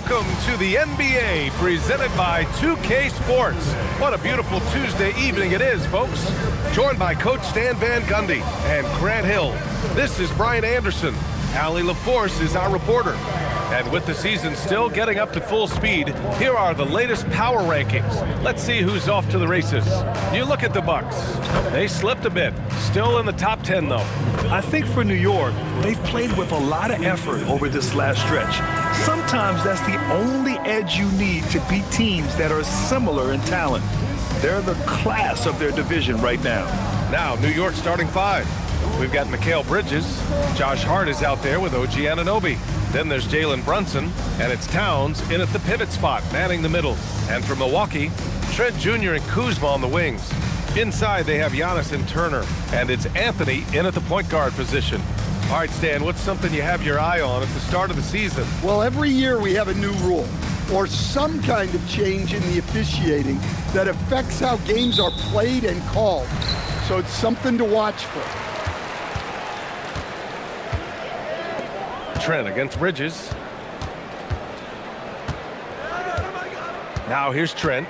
Welcome to the NBA, presented by 2K Sports. What a beautiful Tuesday evening it is, folks. Joined by Coach Stan Van Gundy and Grant Hill. This is Brian Anderson. Allie LaForce is our reporter. And with the season still getting up to full speed, here are the latest power rankings. Let's see who's off to the races. You look at the Bucks. They slipped a bit. Still in the top 10, though. I think for New York, they've played with a lot of effort over this last stretch. Sometimes that's the only edge you need to beat teams that are similar in talent. They're the class of their division right now. Now, New York starting five. We've got Mikal Bridges. Josh Hart is out there with OG Anunoby. Then there's Jalen Brunson, and it's Towns in at the pivot spot, manning the middle. And for Milwaukee, Trent Jr. and Kuzma on the wings. Inside, they have Giannis and Turner, and it's Anthony in at the point guard position. All right, Stan, what's something you have your eye on at the start of the season? Well, every year we have a new rule or some kind of change in the officiating that affects how games are played and called. So it's something to watch for. Trent against Bridges. Now here's Trent.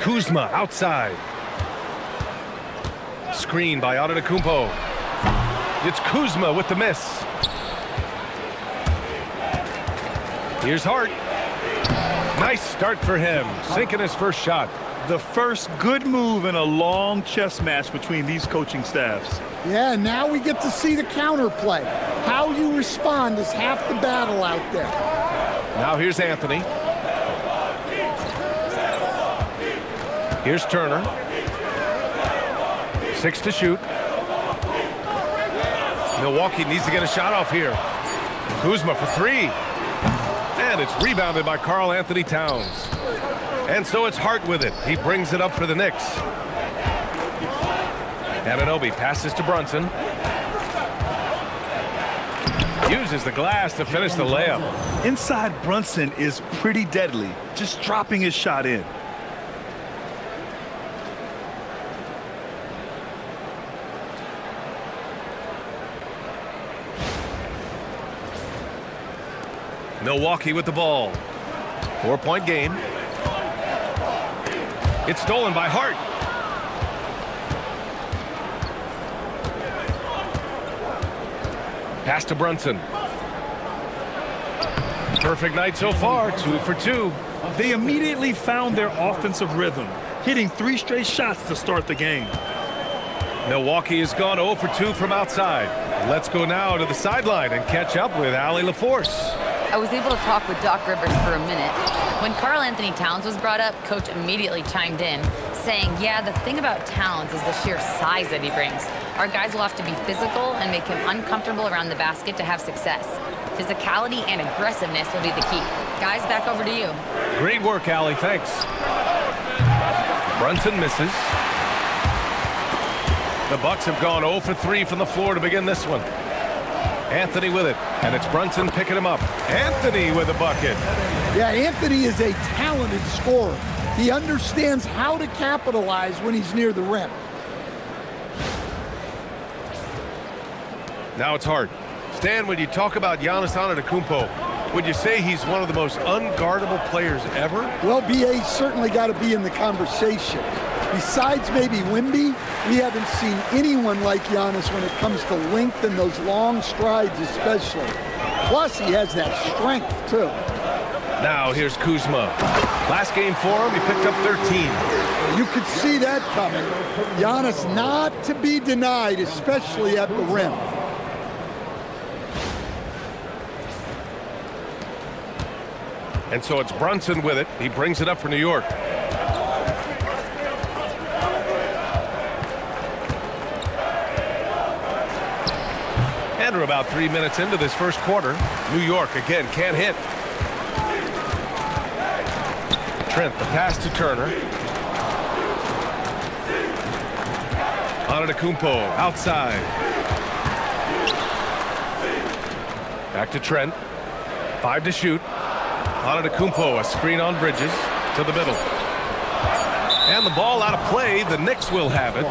Kuzma outside. Screen by Antetokounmpo. It's Kuzma with the miss. Here's Hart. Nice start for him, sinking his first shot. The first good move in a long chess match between these coaching staffs. Yeah, now we get to see the counterplay. How you respond is half the battle out there. Now here's Anthony. Here's Turner. 6 to shoot. Milwaukee needs to get a shot off here. Kuzma for 3. And it's rebounded by Karl Anthony Towns. And so it's Hart with it. He brings it up for the Knicks. Anunoby passes to Brunson. Uses the glass to finish the layup. Inside Brunson is pretty deadly, just dropping his shot in. Milwaukee with the ball. 4-point game. It's stolen by Hart. Pass to Brunson. Perfect night so far, 2 for 2. They immediately found their offensive rhythm, hitting 3 straight shots to start the game. Milwaukee has gone 0 for 2 from outside. Let's go now to the sideline and catch up with Allie LaForce. I was able to talk with Doc Rivers for a minute. When Karl Anthony Towns was brought up, Coach immediately chimed in, saying, yeah, the thing about Towns is the sheer size that he brings. Our guys will have to be physical and make him uncomfortable around the basket to have success. Physicality and aggressiveness will be the key. Guys, back over to you. Great work, Allie. Thanks. Brunson misses. The Bucks have gone 0 for 3 from the floor to begin this one. Anthony with it, and it's Brunson picking him up. Anthony with a bucket. Yeah, Anthony is a talented scorer. He understands how to capitalize when he's near the rim. Now it's Hart. Stan, when you talk about Giannis Antetokounmpo, would you say he's one of the most unguardable players ever? Well, BA's certainly got to be in the conversation. Besides maybe Wemby, we haven't seen anyone like Giannis when it comes to length and those long strides especially. Plus, he has that strength, too. Now here's Kuzma. Last game for him, he picked up 13. You could see that coming. Giannis not to be denied, especially at the rim. And so it's Brunson with it. He brings it up for New York. And we're about 3 minutes into this first quarter. New York again can't hit. Trent, the pass to Turner. Antetokounmpo outside. Back to Trent. 5 to shoot. Antetokounmpo, a screen on Bridges to the middle. And the ball out of play. The Knicks will have it.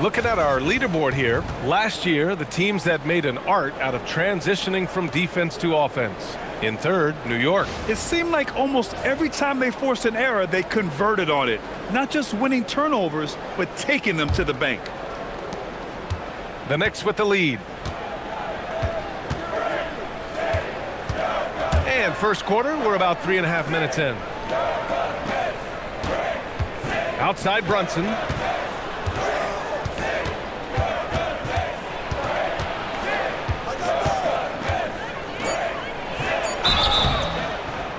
Looking at our leaderboard here, last year, the teams that made an art out of transitioning from defense to offense. In third, New York. It seemed like almost every time they forced an error, they converted on it. Not just winning turnovers, but taking them to the bank. The Knicks with the lead. And first quarter, we're about 3.5 minutes in. Outside Brunson.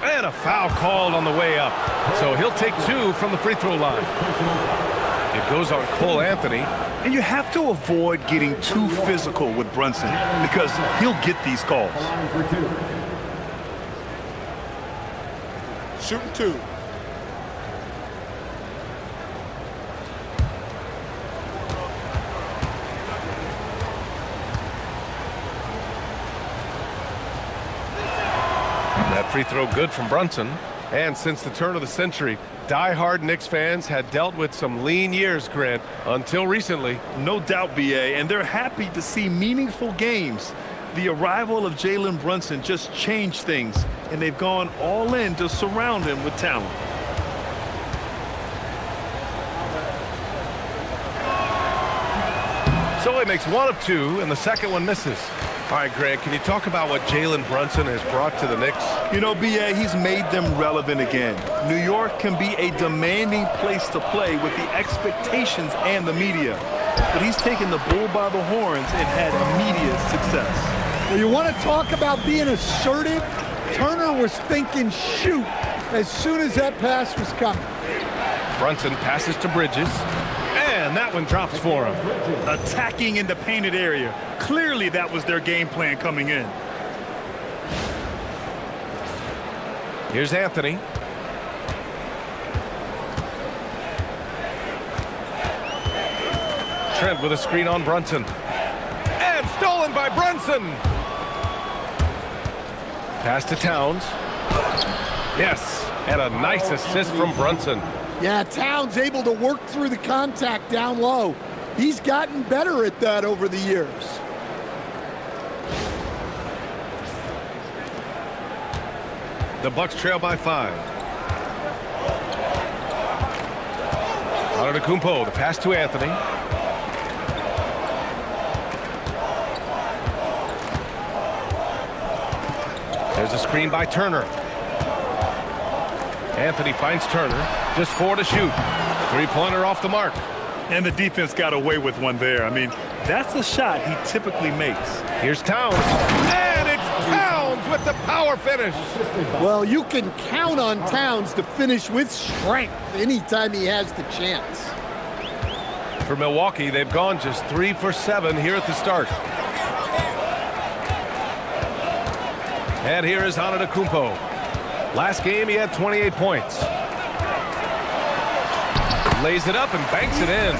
And a foul called on the way up. So he'll take 2 from the free throw line. It goes on Cole Anthony. And you have to avoid getting too physical with Brunson because he'll get these calls. Shooting 2. That free throw good from Brunson. And since the turn of the century, die-hard Knicks fans had dealt with some lean years, Grant, until recently. No doubt, BA, and they're happy to see meaningful games. The arrival of Jalen Brunson just changed things, and they've gone all in to surround him with talent. So he makes 1 of 2, and the second one misses. All right, Grant, can you talk about what Jalen Brunson has brought to the Knicks? You know, BA, he's made them relevant again. New York can be a demanding place to play with the expectations and the media. But he's taken the bull by the horns and had immediate success. Well, you want to talk about being assertive? Turner was thinking shoot as soon as that pass was coming. Brunson passes to Bridges. And that one drops for him. Attacking in the painted area. Clearly that was their game plan coming in. Here's Anthony. Trent with a screen on Brunson. And stolen by Brunson. Pass to Towns. Yes, and a nice assist from Brunson. Yeah, Towns able to work through the contact down low. He's gotten better at that over the years. The Bucks trail by 5. Antetokounmpo, the pass to Anthony. There's a screen by Turner. Anthony finds Turner. Just 4 to shoot. 3-pointer off the mark. And the defense got away with one there. I mean, that's a shot he typically makes. Here's Towns. And it's Towns with the power finish. Well, you can count on Towns to finish with strength anytime he has the chance. For Milwaukee, they've gone just 3 for 7 here at the start. And here is Antetokounmpo. Last game, he had 28 points. Lays it up and banks it in.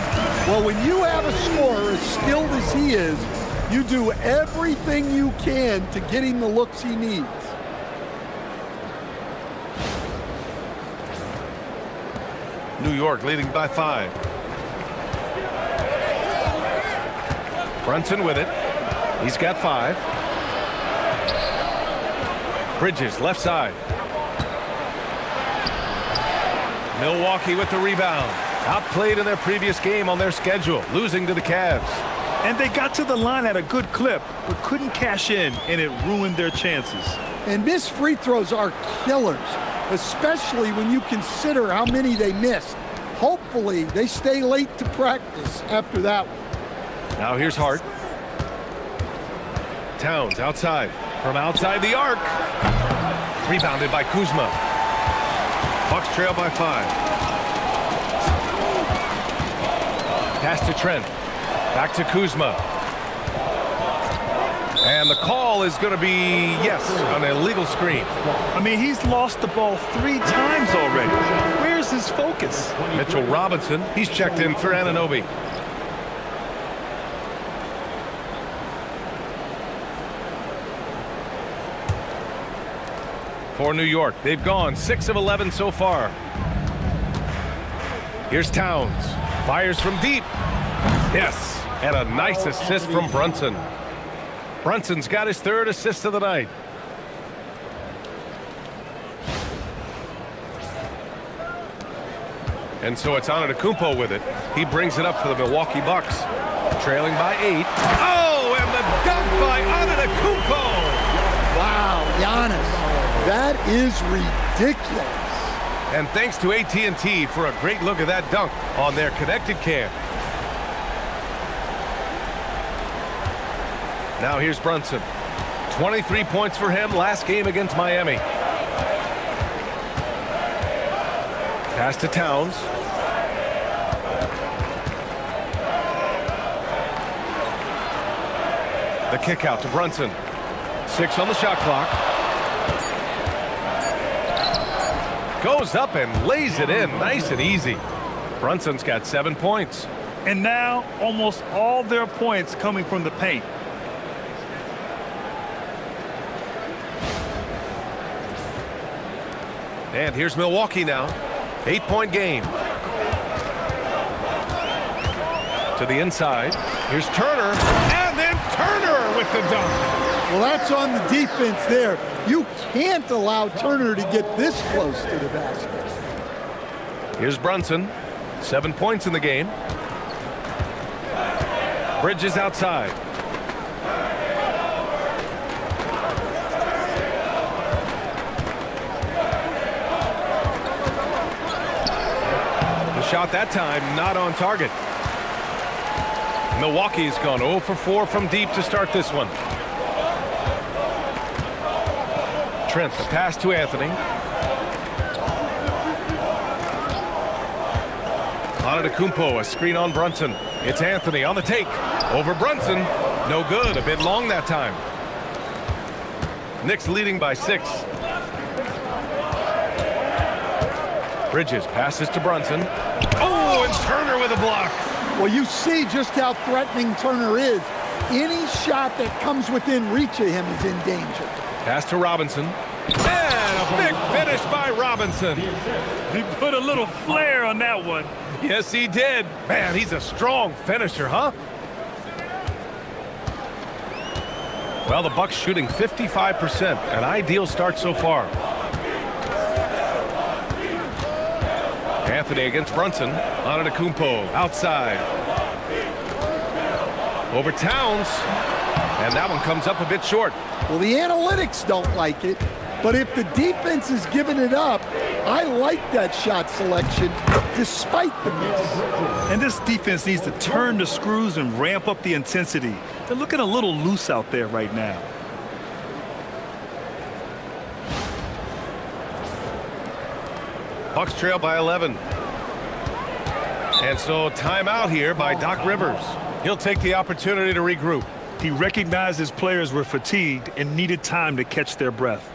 Well, when you have a scorer as skilled as he is, you do everything you can to get him the looks he needs. New York leading by 5. Brunson with it. He's got 5. Bridges, left side. Milwaukee with the rebound. Outplayed in their previous game on their schedule, losing to the Cavs. And they got to the line at a good clip, but couldn't cash in, and it ruined their chances. And missed free throws are killers, especially when you consider how many they missed. Hopefully, they stay late to practice after that one. Now here's Hart. Towns outside. From outside the arc. Rebounded by Kuzma. Bucks trail by 5. Pass to Trent. Back to Kuzma. And the call is going to be, yes, an illegal screen. I mean, he's lost the ball 3 times already. Where's his focus? Mitchell Robinson, he's checked in for Anunoby. For New York, they've gone 6 of 11 so far. Here's Towns. Fires from deep. Yes, and a nice assist from Brunson. Brunson's got his 3rd assist of the night. And so it's Antetokounmpo with it. He brings it up for the Milwaukee Bucks. Trailing by 8. Oh, and the dunk by Antetokounmpo! Wow, Giannis, that is ridiculous. And thanks to AT&T for a great look at that dunk on their connected cam. Now here's Brunson. 23 points for him last game against Miami. Pass to Towns. The kick out to Brunson. 6 on the shot clock. Goes up and lays it in nice and easy. Brunson's got 7 points. And now almost all their points coming from the paint. And here's Milwaukee now. 8-point game. To the inside. Here's Turner. And then Turner with the dunk. Well, that's on the defense there. You can't allow Turner to get this close to the basket. Here's Brunson. 7 points in the game. Bridges outside. The shot that time not on target. Milwaukee's gone 0 for 4 from deep to start this one. Trent, the pass to Anthony. Antetokounmpo, a screen on Brunson. It's Anthony on the take. Over Brunson. No good. A bit long that time. Knicks leading by 6. Bridges passes to Brunson. Oh, and Turner with a block. Well, you see just how threatening Turner is. Any shot that comes within reach of him is in danger. Pass to Robinson. And a big finish by Robinson. He put a little flair on that one. Yes, he did. Man, he's a strong finisher, huh? Well, the Bucks shooting 55%. An ideal start so far. Anthony against Brunson. Antetokounmpo outside. Over Towns. And that one comes up a bit short. Well, the analytics don't like it, but if the defense is giving it up, I like that shot selection despite the miss. And this defense needs to turn the screws and ramp up the intensity. They're looking a little loose out there right now. Bucks trail by 11. And so timeout here by Doc Rivers. He'll take the opportunity to regroup. He recognized his players were fatigued and needed time to catch their breath.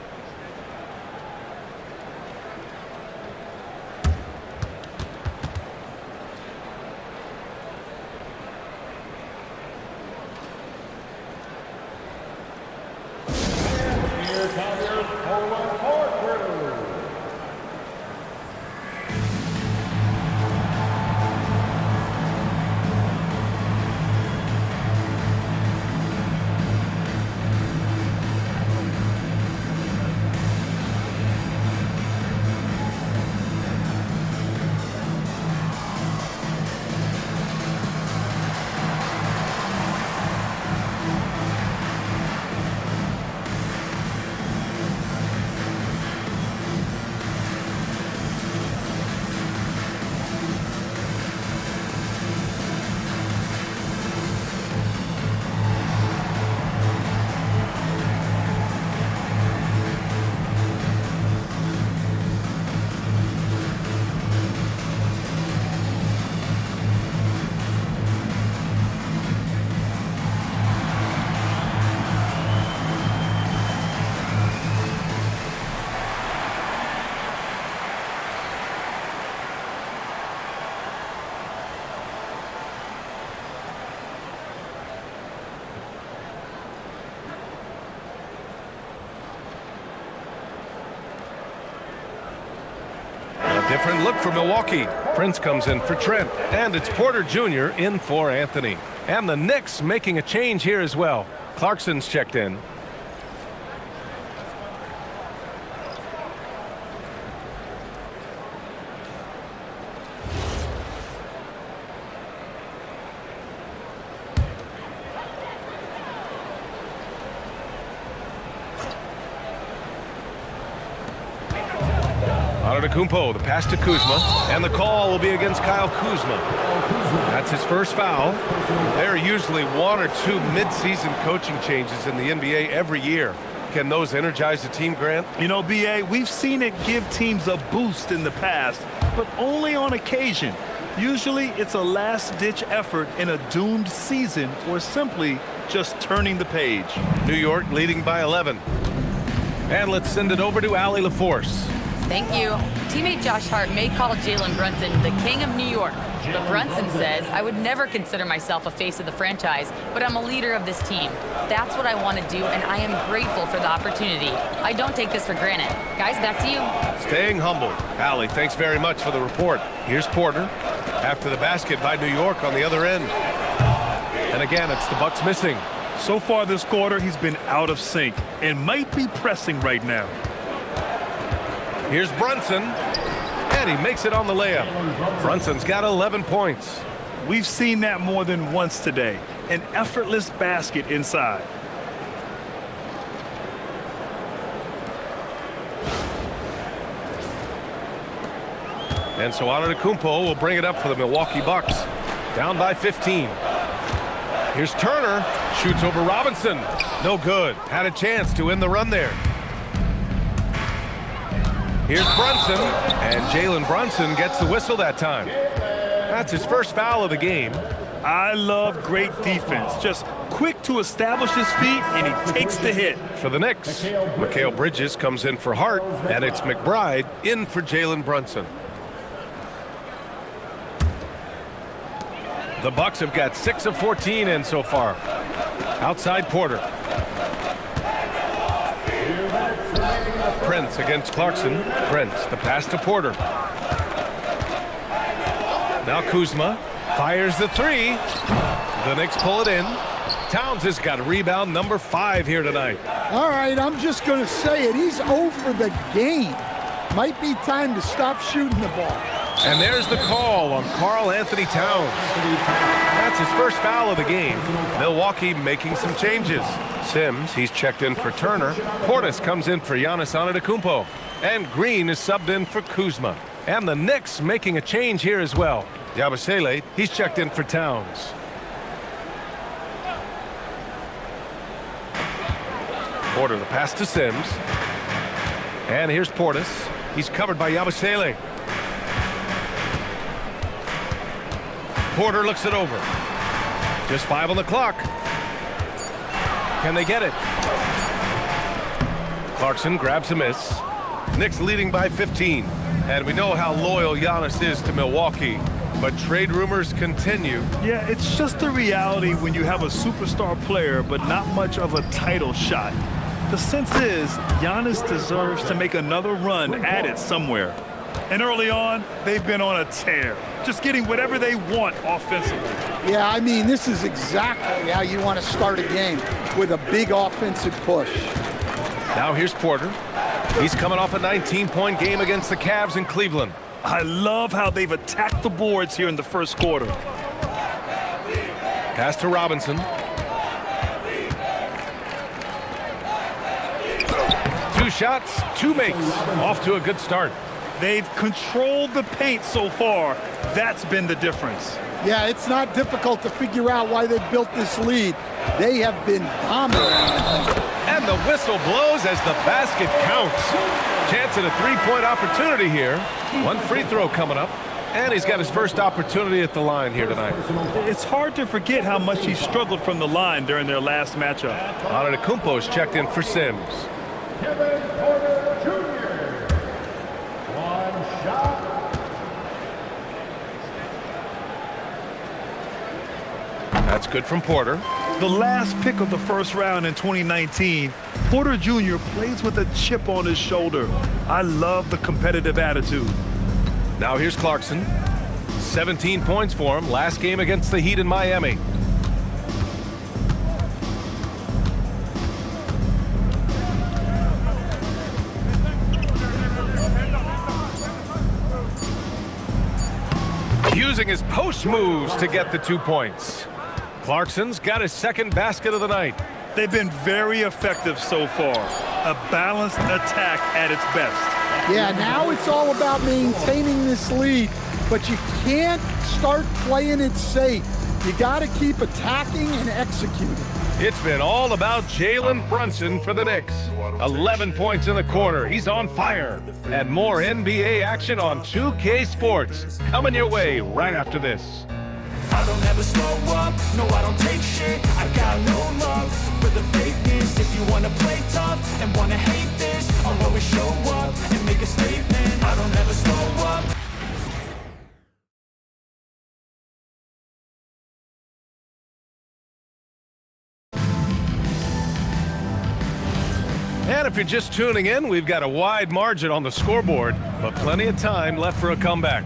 Different look for Milwaukee. Prince comes in for Trent, and it's Porter Jr. in for Anthony. And the Knicks making a change here as well. Clarkson's checked in. Antetokounmpo, the pass to Kuzma, and the call will be against Kyle Kuzma. That's his first foul. There are usually one or two mid-season coaching changes in the NBA every year. Can those energize the team, Grant? You know, B.A., we've seen it give teams a boost in the past, but only on occasion. Usually it's a last-ditch effort in a doomed season or simply just turning the page. New York leading by 11. And let's send it over to Allie LaForce. Thank you. Teammate Josh Hart may call Jalen Brunson the king of New York, but Brunson says, I would never consider myself a face of the franchise, but I'm a leader of this team. That's what I want to do, and I am grateful for the opportunity. I don't take this for granted. Guys, back to you. Staying humble. Allie, thanks very much for the report. Here's Porter after the basket by New York on the other end. And again, it's the Bucks missing. So far this quarter, he's been out of sync and might be pressing right now. Here's Brunson, and he makes it on the layup. Brunson's got 11 points. We've seen that more than once today. An effortless basket inside. And so Antetokounmpo will bring it up for the Milwaukee Bucks. Down by 15. Here's Turner, shoots over Robinson. No good. Had a chance to end the run there. Here's Brunson, and Jalen Brunson gets the whistle that time. That's his first foul of the game. I love great defense. Just quick to establish his feet, and he takes the hit. For the Knicks, Mikal Bridges comes in for Hart, and it's McBride in for Jalen Brunson. The Bucks have got 6 of 14 in so far. Outside Porter. Prince against Clarkson. Prince, the pass to Porter. Now Kuzma fires the three. The Knicks pull it in. Towns has got rebound number 5 here tonight. All right, I'm just going to say it. He's over the game. Might be time to stop shooting the ball. And there's the call on Karl-Anthony Towns. That's his first foul of the game. Milwaukee making some changes. Sims, he's checked in for Turner. Portis comes in for Giannis Antetokounmpo. And Green is subbed in for Kuzma. And the Knicks making a change here as well. Yabusele, he's checked in for Towns. Porter, the pass to Sims. And here's Portis. He's covered by Yabusele. Porter looks it over. Just 5 on the clock. Can they get it? Clarkson grabs a miss. Knicks leading by 15. And we know how loyal Giannis is to Milwaukee. But trade rumors continue. Yeah, it's just the reality when you have a superstar player but not much of a title shot. The sense is Giannis deserves to make another run at it somewhere. And early on, they've been on a tear, just getting whatever they want offensively. Yeah, I mean, this is exactly how you want to start a game, with a big offensive push. Now here's Porter. He's coming off a 19-point game against the Cavs in Cleveland. I love how they've attacked the boards here in the first quarter. Pass to Robinson. 2 shots, 2 makes. Off to a good start. They've controlled the paint so far. That's been the difference. Yeah, it's not difficult to figure out why they built this lead. They have been dominating. And the whistle blows as the basket counts. Chance at a 3-point opportunity here. 1 free throw coming up. And he's got his first opportunity at the line here tonight. It's hard to forget how much he struggled from the line during their last matchup. Antetokounmpo's checked in for Sims. That's good from Porter. The last pick of the first round in 2019, Porter Jr. plays with a chip on his shoulder. I love the competitive attitude. Now here's Clarkson. 17 points for him last game against the Heat in Miami. Using his post moves to get the 2 points. Clarkson's got his second basket of the night. They've been very effective so far. A balanced attack at its best. Yeah, now it's all about maintaining this lead, but you can't start playing it safe. You got to keep attacking and executing. It's been all about Jalen Brunson for the Knicks. 11 points in the quarter. He's on fire. And more NBA action on 2K Sports. Coming your way right after this. I don't ever slow up, no I don't take shit. I got no love for the fakeness. If you wanna play tough and wanna hate this, I'll always show up and make a statement. I don't ever slow up. And if you're just tuning in, we've got a wide margin on the scoreboard, but plenty of time left for a comeback.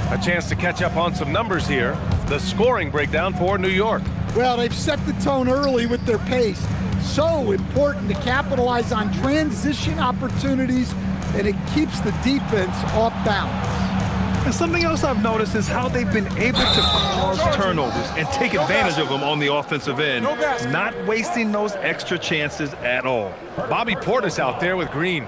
A chance to catch up on some numbers here. The scoring breakdown for New York. Well, they've set the tone early with their pace. So important to capitalize on transition opportunities, and it keeps the defense off balance. And something else I've noticed is how they've been able to cause turnovers and take advantage of them on the offensive end, not wasting those extra chances at all. Bobby Portis out there with Green.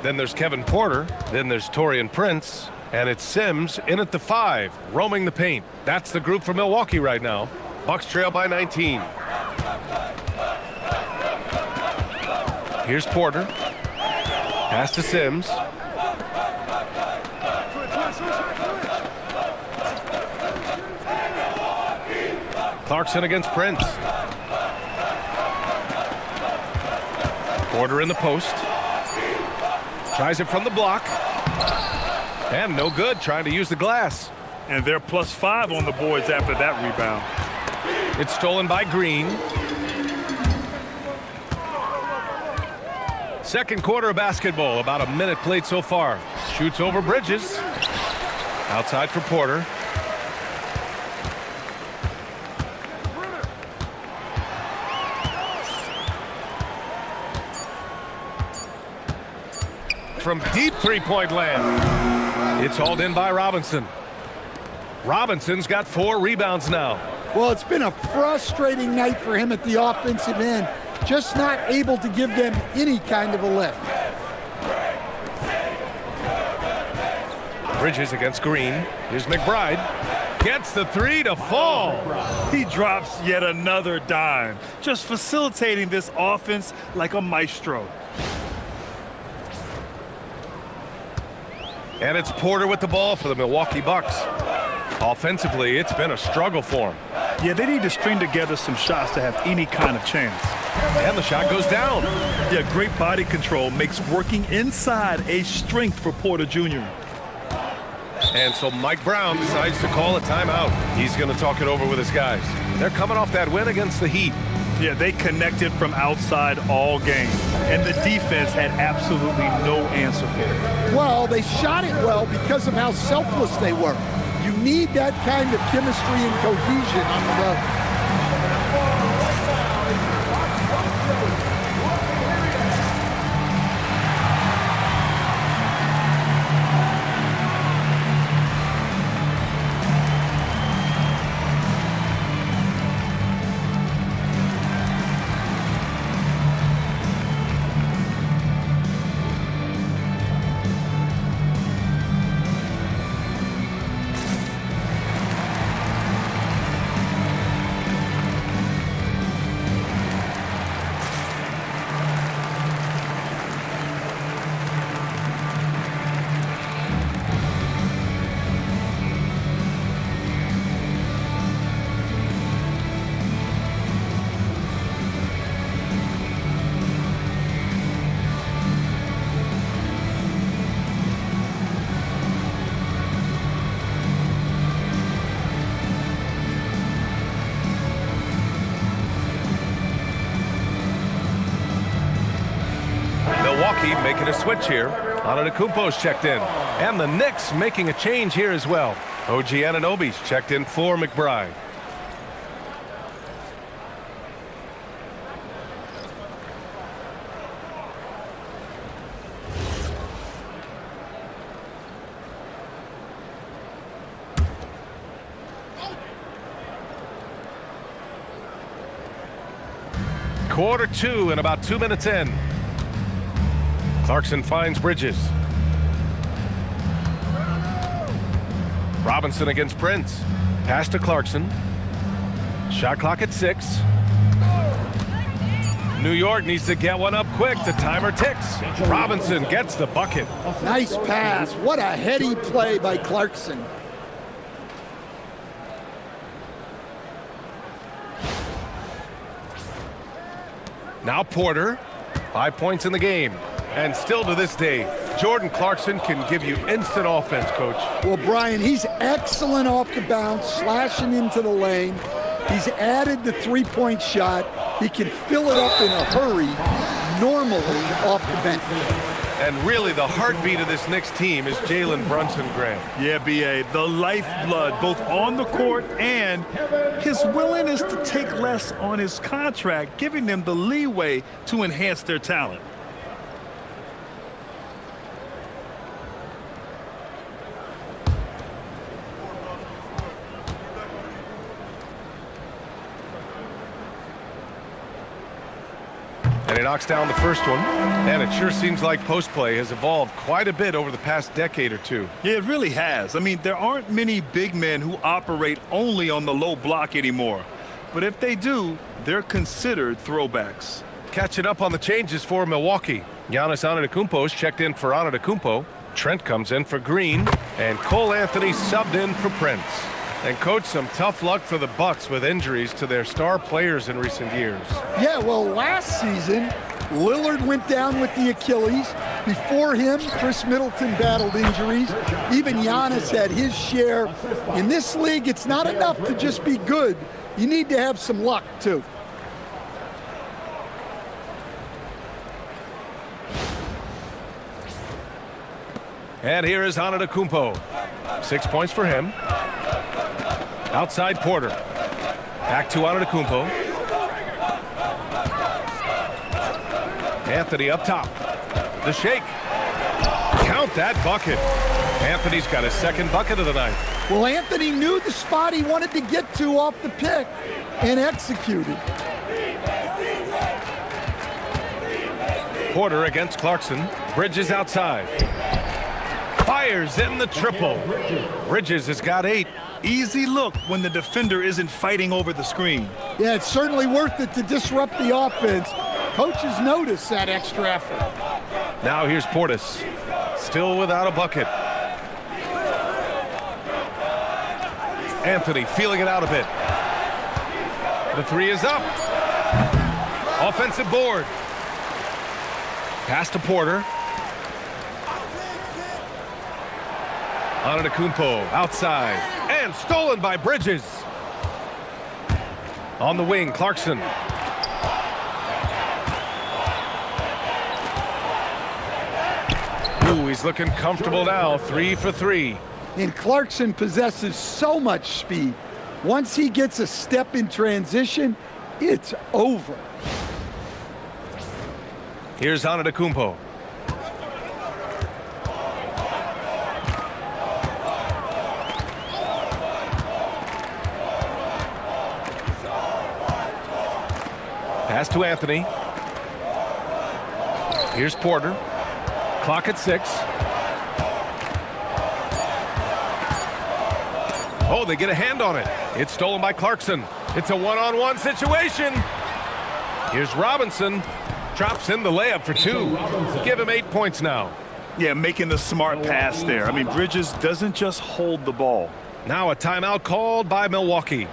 Then there's Kevin Porter. Then there's Taurean Prince. And it's Sims in at the 5, roaming the paint. That's the group for Milwaukee right now. Bucks trail by 19. Here's Porter. Pass to Sims. Clarkson against Prince. Porter in the post. Tries it from the block. And no good, trying to use the glass. And they're +5 on the boards after that rebound. It's stolen by Green. Second quarter of basketball, about a minute played so far. Shoots over Bridges. Outside for Porter. From deep three-point land. It's hauled in by Robinson. Robinson's got 4 rebounds now. Well, it's been a frustrating night for him at the offensive end. Just not able to give them any kind of a lift. Bridges against Green. Here's McBride. Gets the 3 to fall. He drops yet another dime, just facilitating this offense like a maestro. And it's Porter with the ball for the Milwaukee Bucks. Offensively, it's been a struggle for him. Yeah, they need to string together some shots to have any kind of chance. And the shot goes down. Yeah, great body control makes working inside a strength for Porter Jr. And so Mike Brown decides to call a timeout. He's going to talk it over with his guys. They're coming off that win against the Heat. Yeah, they connected from outside all game, and the defense had absolutely no answer for it. Well, they shot it well because of how selfless they were. You need that kind of chemistry and cohesion on the road. switch here. Antetokounmpo's checked in. And the Knicks making a change here as well. OG Anunoby's checked in for McBride. Quarter 2 and about 2 minutes in. Clarkson finds Bridges. Robinson against Prince. Pass to Clarkson. Shot clock at 6. New York needs to get one up quick. The timer ticks. Robinson gets the bucket. Nice pass. What a heady play by Clarkson. Now Porter, 5 points in the game. And still to this day, Jordan Clarkson can give you instant offense, Coach. Well, Brian, he's excellent off the bounce, slashing into the lane. He's added the three-point shot. He can fill it up in a hurry, normally off the bench. And really, the heartbeat of this Knicks team is Jalen Brunson, Grant. Yeah, B.A., the lifeblood, both on the court and his willingness to take less on his contract, giving them the leeway to enhance their talent. And he knocks down the first one. And it sure seems like post play has evolved quite a bit over the past decade or two. Yeah, it really has. I mean, there aren't many big men who operate only on the low block anymore. But if they do, they're considered throwbacks. Catching up on the changes for Milwaukee. Giannis Antetokounmpo's checked in for Antetokounmpo. Trent comes in for Green. And Cole Anthony subbed in for Prince. And, Coach, some tough luck for the Bucks with injuries to their star players in recent years. Yeah, well, last season, Lillard went down with the Achilles. Before him, Chris Middleton battled injuries. Even Giannis had his share. In this league, it's not enough to just be good. You need to have some luck, too. And here is Antetokounmpo. 6 points for him. Outside Porter. Back to Antetokounmpo. Anthony up top. The shake. Count that bucket. Anthony's got his second bucket of the night. Well, Anthony knew the spot he wanted to get to off the pick and executed. Porter against Clarkson. Bridges outside. Fires in the triple. Bridges has got 8. Easy look when the defender isn't fighting over the screen. Yeah, it's certainly worth it to disrupt the offense. Coaches notice that extra effort. Now here's Portis. Still without a bucket. Anthony feeling it out a bit. The 3 is up. Offensive board. Pass to Porter. Antetokounmpo outside. And stolen by Bridges. On the wing, Clarkson. Ooh, he's looking comfortable now. 3 for 3. And Clarkson possesses so much speed. Once he gets a step in transition, it's over. Here's Antetokounmpo. Pass to Anthony. Here's Porter. Clock at 6. Oh, they get a hand on it. It's stolen by Clarkson. It's a one-on-one situation. Here's Robinson. Drops in the layup for 2. Give him 8 points now. Yeah, making the smart pass there. I mean, Bridges doesn't just hold the ball. Now a timeout called by Milwaukee.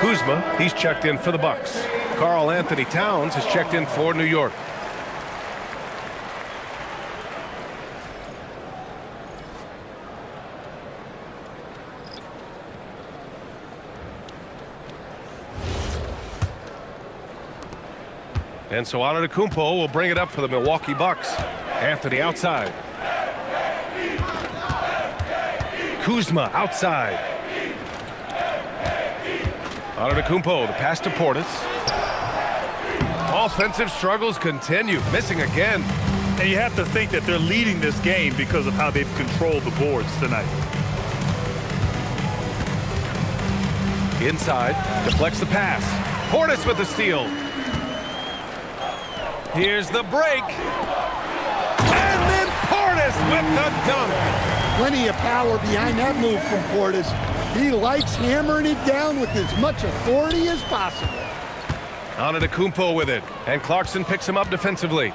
Kuzma, he's checked in for the Bucks. Karl Anthony Towns is checked in for New York. And so Antetokounmpo will bring it up for the Milwaukee Bucks. Anthony outside. Kuzma outside. Antetokounmpo, the pass to Portis. Offensive struggles continue, missing again. And you have to think that they're leading this game because of how they've controlled the boards tonight. Inside, deflects the pass. Portis with the steal. Here's the break. And then Portis with the dunk. Plenty of power behind that move from Portis. He likes hammering it down with as much authority as possible. Antetokounmpo with it, and Clarkson picks him up defensively.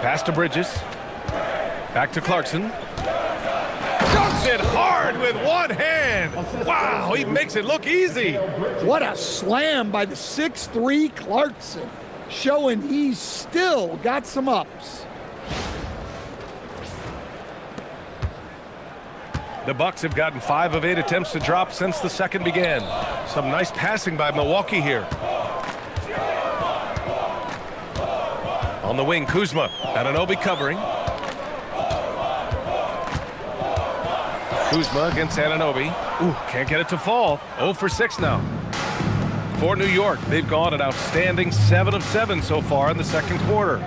Pass to Bridges. Back to Clarkson. Dunks it hard with one hand. Wow, he makes it look easy. What a slam by the 6'3" Clarkson, showing he's still got some ups. The Bucks have gotten 5 of 8 attempts to drop since the second began. Some nice passing by Milwaukee here. On the wing, Kuzma. Anunoby covering. Kuzma against Anunoby. Ooh, can't get it to fall. 0 for 6 now. For New York, they've gone an outstanding 7 of 7 so far in the second quarter.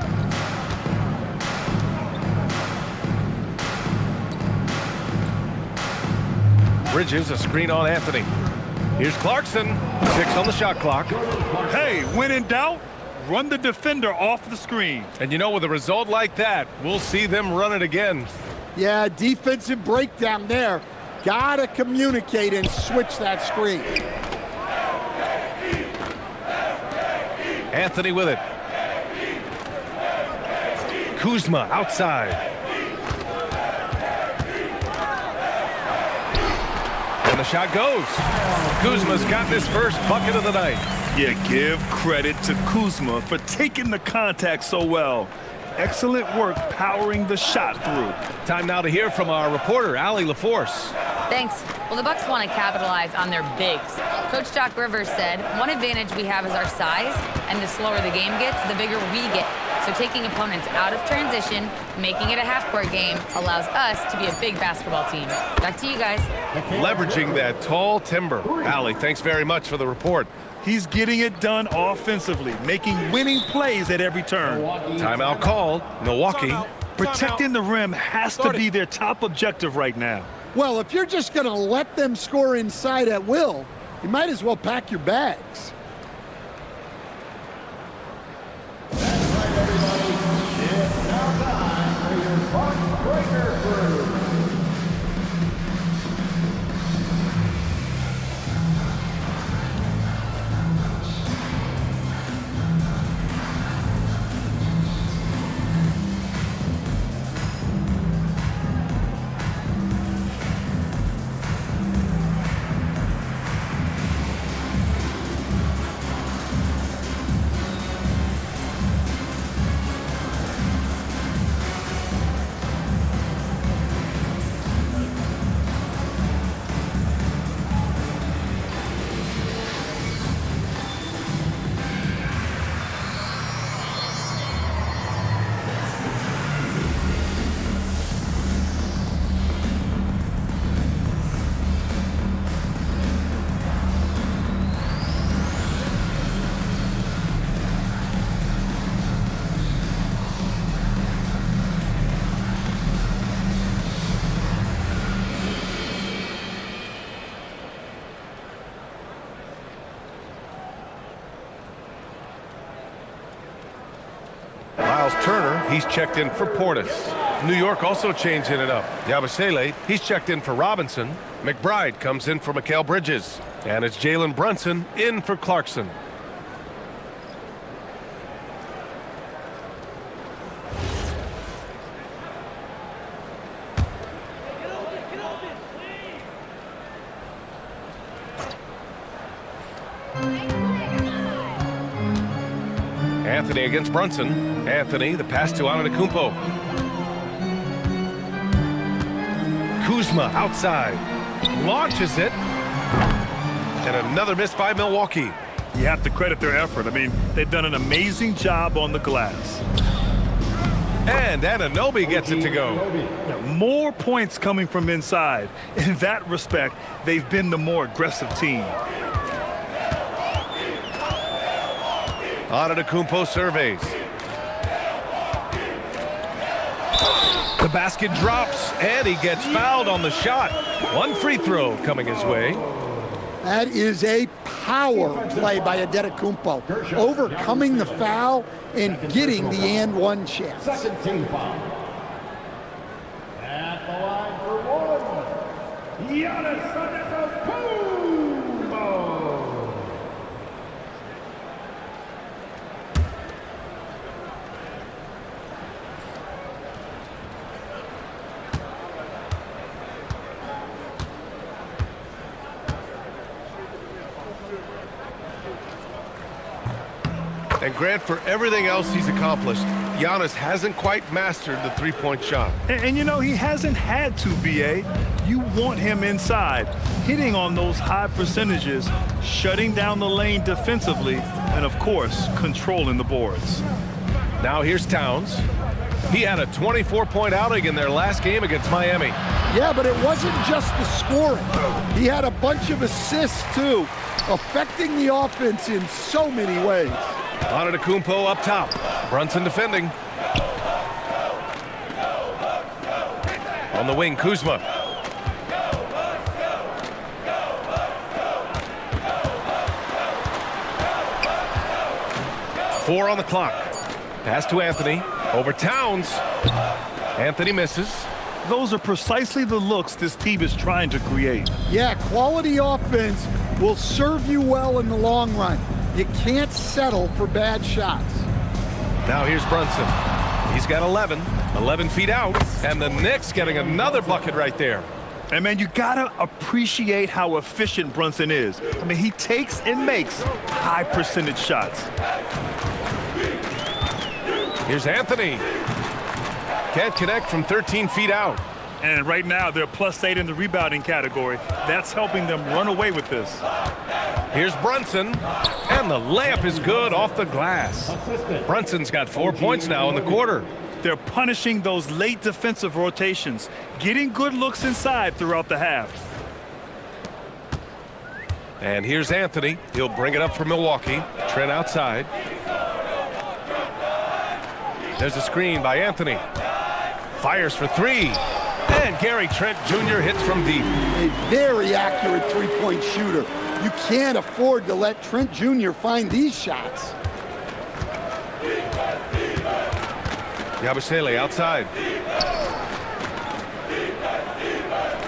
Bridges, a screen on Anthony. Here's Clarkson. 6 on the shot clock. Hey, when in doubt, run the defender off the screen. And you know, with a result like that, we'll see them run it again. Yeah, defensive breakdown there. Gotta communicate and switch that screen. Anthony with it. Kuzma outside. And the shot goes. Kuzma's got his first bucket of the night. Yeah, give credit to Kuzma for taking the contact so well. Excellent work powering the shot through. Time now to hear from our reporter, Allie LaForce. Thanks. Well, the Bucks want to capitalize on their bigs. Coach Doc Rivers said, one advantage we have is our size, and the slower the game gets, the bigger we get. So taking opponents out of transition, making it a half-court game, allows us to be a big basketball team. Back to you guys. Leveraging that tall timber. Allie, thanks very much for the report. He's getting it done offensively, making winning plays at every turn. Timeout called. Milwaukee. Protecting the rim has to be their top objective right now. Well, if you're just going to let them score inside at will, you might as well pack your bags. That's right, everybody. It's now time for your Bucks Breaker Crew. Turner, he's checked in for Portis. New York also changing it up. Yabusele, he's checked in for Robinson. McBride comes in for Mikal Bridges. And it's Jalen Brunson in for Clarkson. Anthony against Brunson. Anthony, the pass to Antetokounmpo. Kuzma outside. Launches it. And another miss by Milwaukee. You have to credit their effort. I mean, they've done an amazing job on the glass. And Anunoby gets it to go. Now, more points coming from inside. In that respect, they've been the more aggressive team. Antetokounmpo surveys. The basket drops, and he gets fouled on the shot. One free throw coming his way. That is a power play by Antetokounmpo, overcoming the foul and getting the and one chance. Second team foul. At the line for one, Giannis Antetokounmpo. And Grant, for everything else he's accomplished, Giannis hasn't quite mastered the three-point shot. And you know, he hasn't had to, B.A. You want him inside, hitting on those high percentages, shutting down the lane defensively, and of course, controlling the boards. Now here's Towns. He had a 24-point outing in their last game against Miami. Yeah, but it wasn't just the scoring. He had a bunch of assists, too, affecting the offense in so many ways. Antetokounmpo up top. Brunson defending. On the wing, Kuzma. Four on the clock. Pass to Anthony. Over Towns. Anthony misses. Those are precisely the looks this team is trying to create. Yeah, quality offense will serve you well in the long run. You can't settle for bad shots. Now here's Brunson. He's got 11 feet out, and the Knicks getting another bucket right there. And man, you gotta appreciate how efficient Brunson is. I mean, he takes and makes high percentage shots. Here's Anthony. Can't connect from 13 feet out. And right now, they're +8 in the rebounding category. That's helping them run away with this. Here's Brunson, and the layup is good off the glass. Brunson's got 4 points now in the quarter. They're punishing those late defensive rotations, getting good looks inside throughout the half. And here's Anthony. He'll bring it up for Milwaukee. Trent outside. There's a screen by Anthony. Fires for three. And Gary Trent Jr. hits from deep. A very accurate three-point shooter. You can't afford to let Trent Jr. find these shots. Yabusele outside.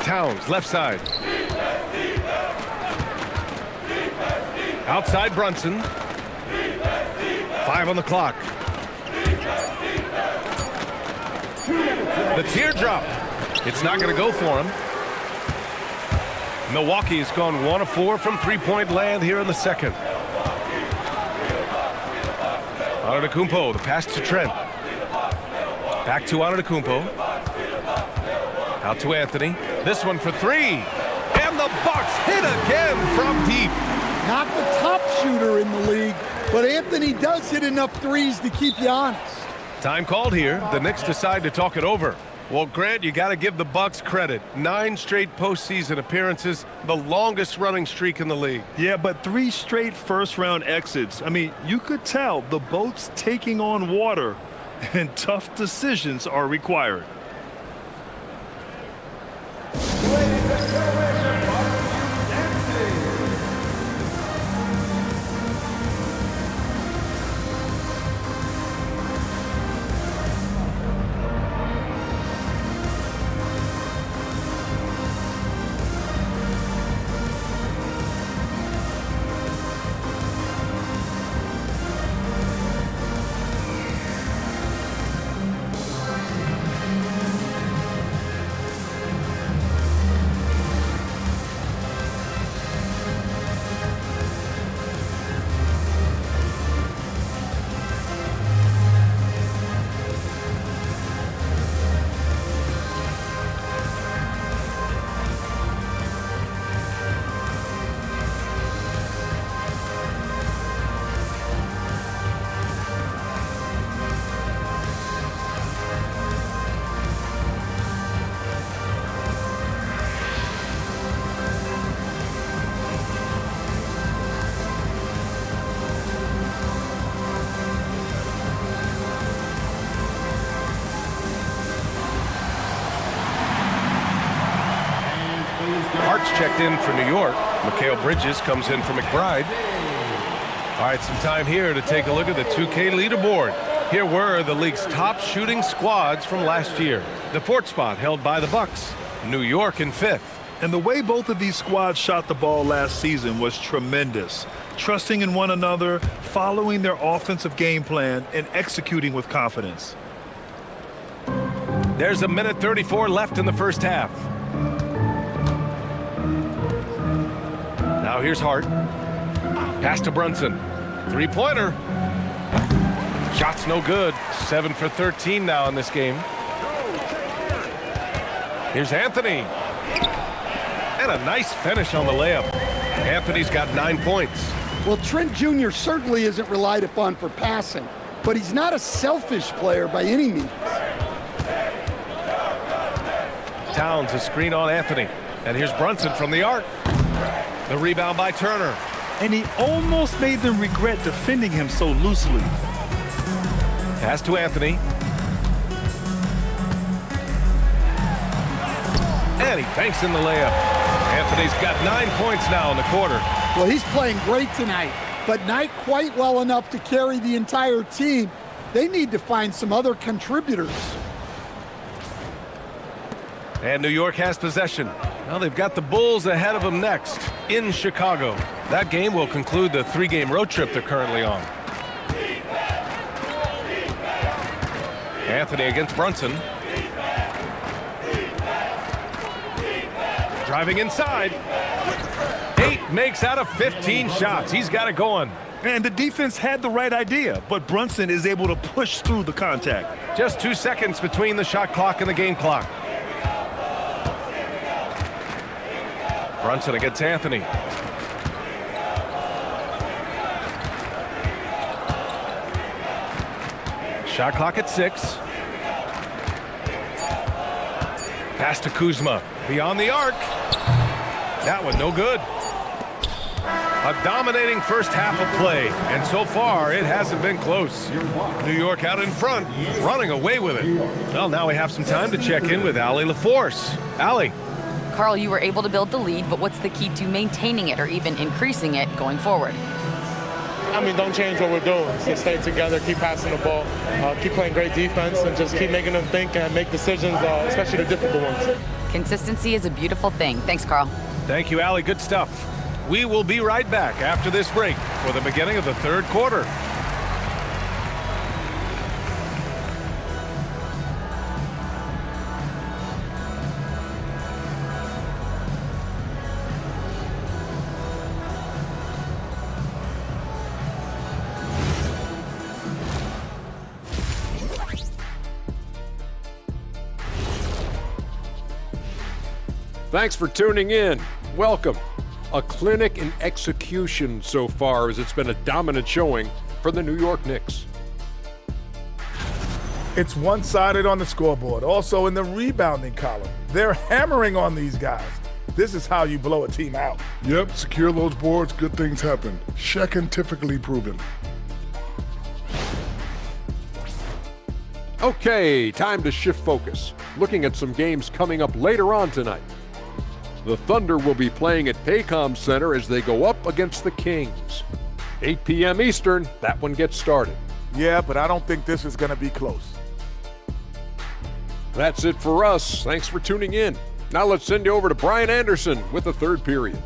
Towns left side. Outside Brunson. 5 on the clock. The teardrop. It's not going to go for him. Milwaukee has gone 1 of 4 from three-point land here in the second. Antetokounmpo, the pass to Trent. Back to Antetokounmpo. Out to Anthony. This one for three. And the Bucks hit again from deep. Not the top shooter in the league, but Anthony does hit enough threes to keep you honest. Time called here. The Knicks decide to talk it over. Well, Grant, you got to give the Bucks credit. 9 straight postseason appearances, the longest running streak in the league. Yeah, but 3 straight first-round exits. I mean, you could tell the boat's taking on water, and tough decisions are required. Hart's checked in for New York. Mikal Bridges comes in for McBride. All right, some time here to take a look at the 2K leaderboard. Here were the league's top shooting squads from last year. The fourth spot held by the Bucks. New York in fifth. And the way both of these squads shot the ball last season was tremendous. Trusting in one another, following their offensive game plan, and executing with confidence. There's a minute 34 left in the first half. Now here's Hart. Pass to Brunson. Three-pointer. Shot's no good. 7 for 13 now in this game. Here's Anthony. And a nice finish on the layup. Anthony's got 9 points. Well, Trent Jr. certainly isn't relied upon for passing, but he's not a selfish player by any means. Towns a screen on Anthony. And here's Brunson from the arc. The rebound by Turner. And he almost made them regret defending him so loosely. Pass to Anthony. And he banks in the layup. Anthony's got 9 points now in the quarter. Well, he's playing great tonight, but not quite well enough to carry the entire team. They need to find some other contributors. And New York has possession. Well, they've got the Bulls ahead of them next in Chicago. That game will conclude the 3-game road trip they're currently on. Anthony against Brunson. Driving inside. 8 makes out of 15 shots. He's got it going. And the defense had the right idea, but Brunson is able to push through the contact. Just 2 seconds between the shot clock and the game clock. Brunson against Anthony. Shot clock at 6. Pass to Kuzma. Beyond the arc. That one no good. A dominating first half of play, and so far it hasn't been close. New York out in front, running away with it. Well, now we have some time to check in with Allie LaForce. Allie. Carl, you were able to build the lead, but what's the key to maintaining it or even increasing it going forward? I mean, don't change what we're doing. Just stay together, keep passing the ball, keep playing great defense, and just keep making them think and make decisions, especially the difficult ones. Consistency is a beautiful thing. Thanks, Carl. Thank you, Allie. Good stuff. We will be right back after this break for the beginning of the third quarter. Thanks for tuning in. Welcome. A clinic in execution so far, as it's been a dominant showing for the New York Knicks. It's one-sided on the scoreboard, also in the rebounding column. They're hammering on these guys. This is how you blow a team out. Yep, secure those boards, good things happen. Scientifically proven. Okay, time to shift focus. Looking at some games coming up later on tonight. The Thunder will be playing at Paycom Center as they go up against the Kings. 8 p.m. Eastern, that one gets started. Yeah, but I don't think this is going to be close. That's it for us. Thanks for tuning in. Now let's send you over to Brian Anderson with the third period.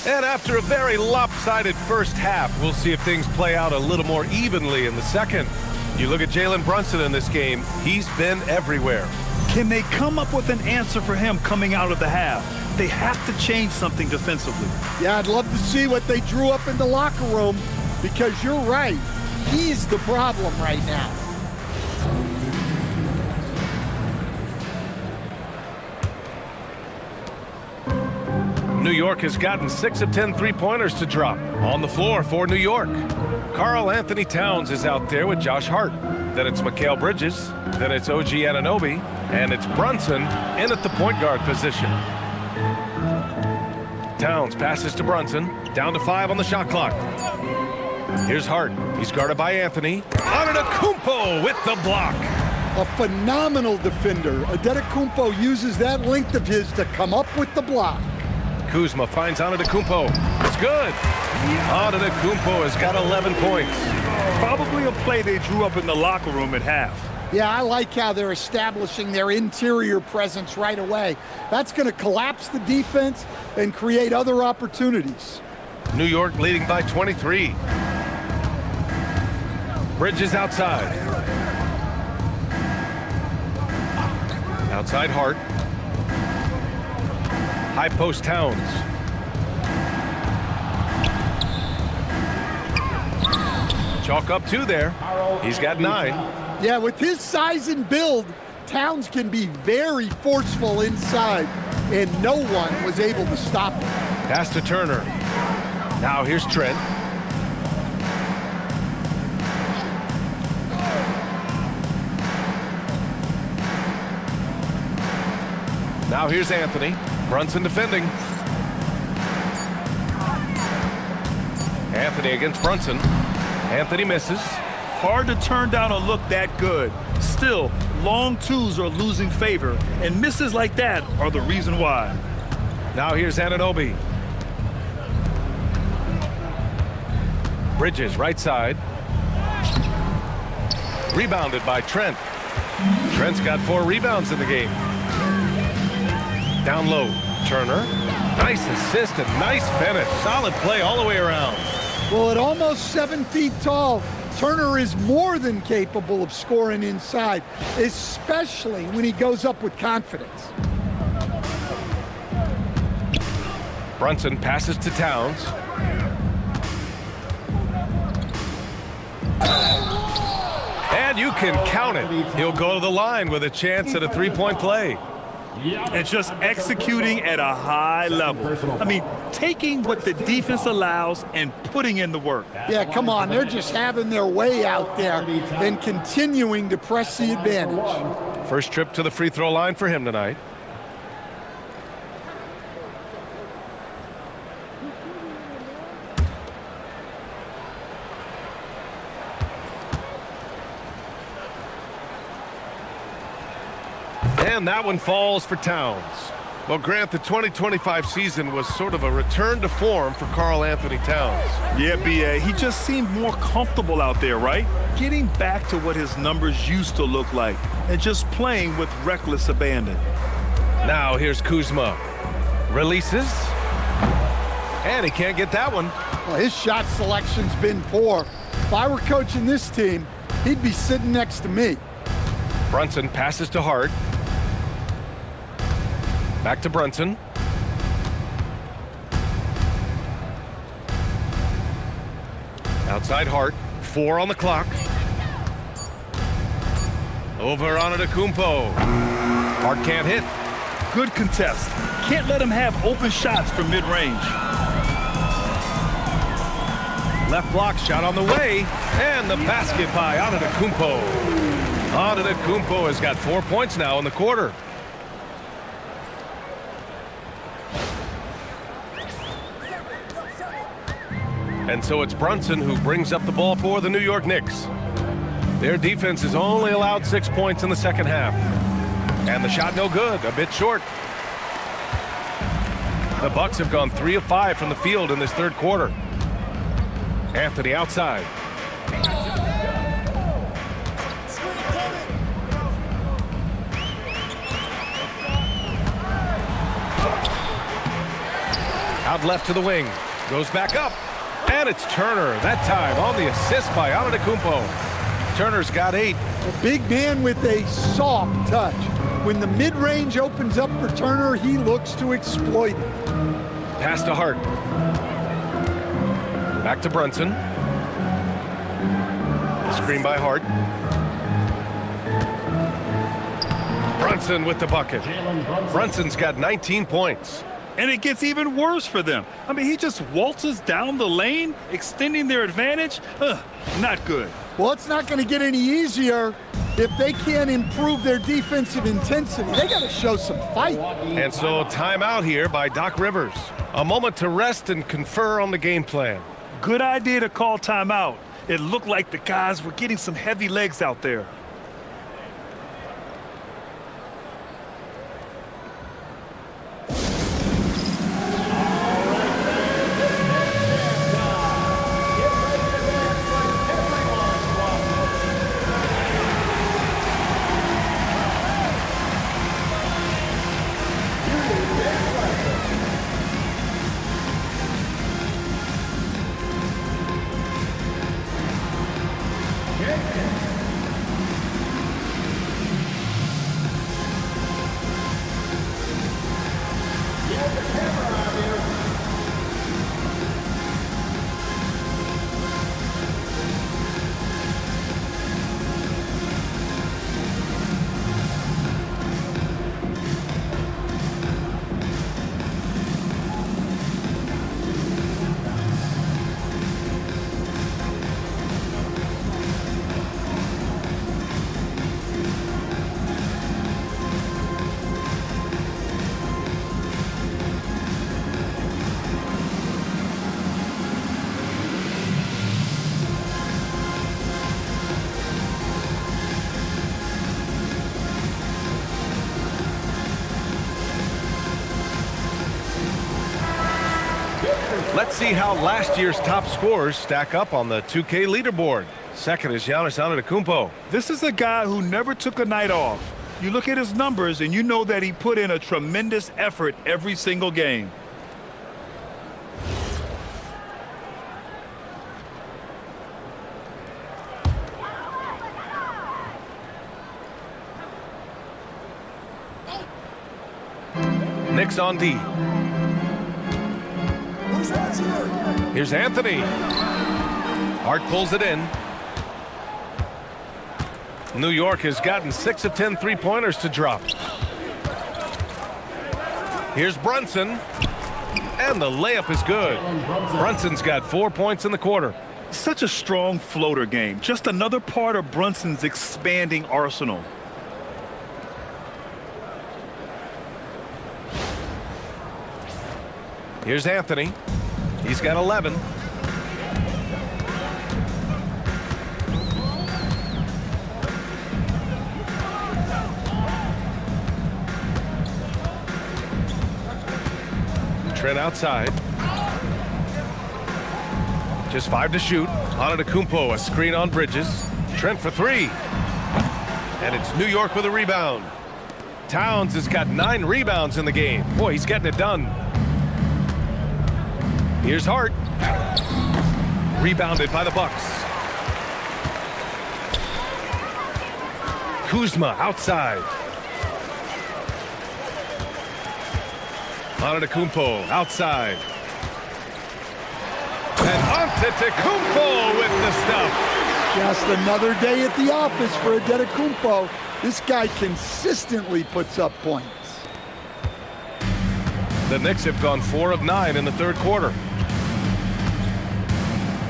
And after a very lopsided first half, we'll see if things play out a little more evenly in the second. You look at Jalen Brunson in this game, he's been everywhere. Can they come up with an answer for him coming out of the half? They have to change something defensively. Yeah, I'd love to see what they drew up in the locker room, because you're right. He's the problem right now. New York has gotten 6 of 10 three-pointers to drop. On the floor for New York, Karl Anthony Towns is out there with Josh Hart. Then it's Mikal Bridges. Then it's OG Anunoby. And it's Brunson in at the point guard position. Towns passes to Brunson. Down to 5 on the shot clock. Here's Hart. He's guarded by Anthony. Antetokounmpo with the block. A phenomenal defender. Antetokounmpo uses that length of his to come up with the block. Kuzma finds Antetokounmpo. It's good. Antetokounmpo has got 11 points. Probably a play they drew up in the locker room at half. Yeah, I like how they're establishing their interior presence right away. That's going to collapse the defense and create other opportunities. New York leading by 23. Bridges outside. Outside Hart. High post Towns. Chalk up 2 there. He's got 9. Yeah, with his size and build, Towns can be very forceful inside, and no one was able to stop him. Pass to Turner. Now here's Trent. Now here's Anthony. Brunson defending. Anthony against Brunson. Anthony misses. Hard to turn down a look that good. Still, long twos are losing favor, and misses like that are the reason why. Now here's Anunoby. Bridges, right side. Rebounded by Trent. Trent's got 4 rebounds in the game. Down low, Turner. Nice assist and nice finish. Solid play all the way around. Well, at almost 7 feet tall, Turner is more than capable of scoring inside, especially when he goes up with confidence. Brunson passes to Towns. And you can count it. He'll go to the line with a chance at a 3-point play. And just executing at a high level. I mean, taking what the defense allows and putting in the work. Yeah, come on. They're just having their way out there and continuing to press the advantage. First trip to the free throw line for him tonight. And that one falls for Towns. Well, Grant, the 2025 season was sort of a return to form for Karl Anthony Towns. Yeah, B.A., he just seemed more comfortable out there, right? Getting back to what his numbers used to look like and just playing with reckless abandon. Now here's Kuzma. Releases. And he can't get that one. Well, his shot selection's been poor. If I were coaching this team, he'd be sitting next to me. Brunson passes to Hart. Back to Brunson. Outside Hart. 4 on the clock. Over Antetokounmpo. Hart can't hit. Good contest. Can't let him have open shots from mid-range. Left block shot on the way. And the basket by Antetokounmpo. Antetokounmpo has got 4 points now in the quarter. And so it's Brunson who brings up the ball for the New York Knicks. Their defense has only allowed 6 points in the second half. And the shot no good, a bit short. The Bucks have gone 3 of 5 from the field in this third quarter. Anthony outside. Out left to the wing. Goes back up. And it's Turner, that time on the assist by Antetokounmpo. Turner's got 8. A big man with a soft touch. When the mid-range opens up for Turner, he looks to exploit it. Pass to Hart. Back to Brunson. Screen by Hart. Brunson with the bucket. Brunson's got 19 points. And it gets even worse for them. I mean, he just waltzes down the lane, extending their advantage. Not good. Well, it's not going to get any easier if they can't improve their defensive intensity. They got to show some fight. And so timeout here by Doc Rivers. A moment to rest and confer on the game plan. Good idea to call timeout. It looked like the guys were getting some heavy legs out there. Let's see how last year's top scorers stack up on the 2K leaderboard. Second is Giannis Antetokounmpo. This is a guy who never took a night off. You look at his numbers and you know that he put in a tremendous effort every single game. Knicks on D. Here's Anthony. Hart pulls it in. New York has gotten 6 of 10 three-pointers to drop. Here's Brunson. And the layup is good. Brunson's got 4 points in the quarter. Such a strong floater game. Just another part of Brunson's expanding arsenal. Here's Anthony. He's got 11. Trent outside. Just 5 to shoot. Antetokounmpo, a screen on Bridges. Trent for 3. And it's New York with a rebound. Towns has got 9 rebounds in the game. Boy, he's getting it done. Here's Hart. Rebounded by the Bucks. Kuzma outside. Antetokounmpo outside. And Antetokounmpo with the stuff. Just another day at the office for Antetokounmpo. This guy consistently puts up points. The Knicks have gone 4 of 9 in the third quarter.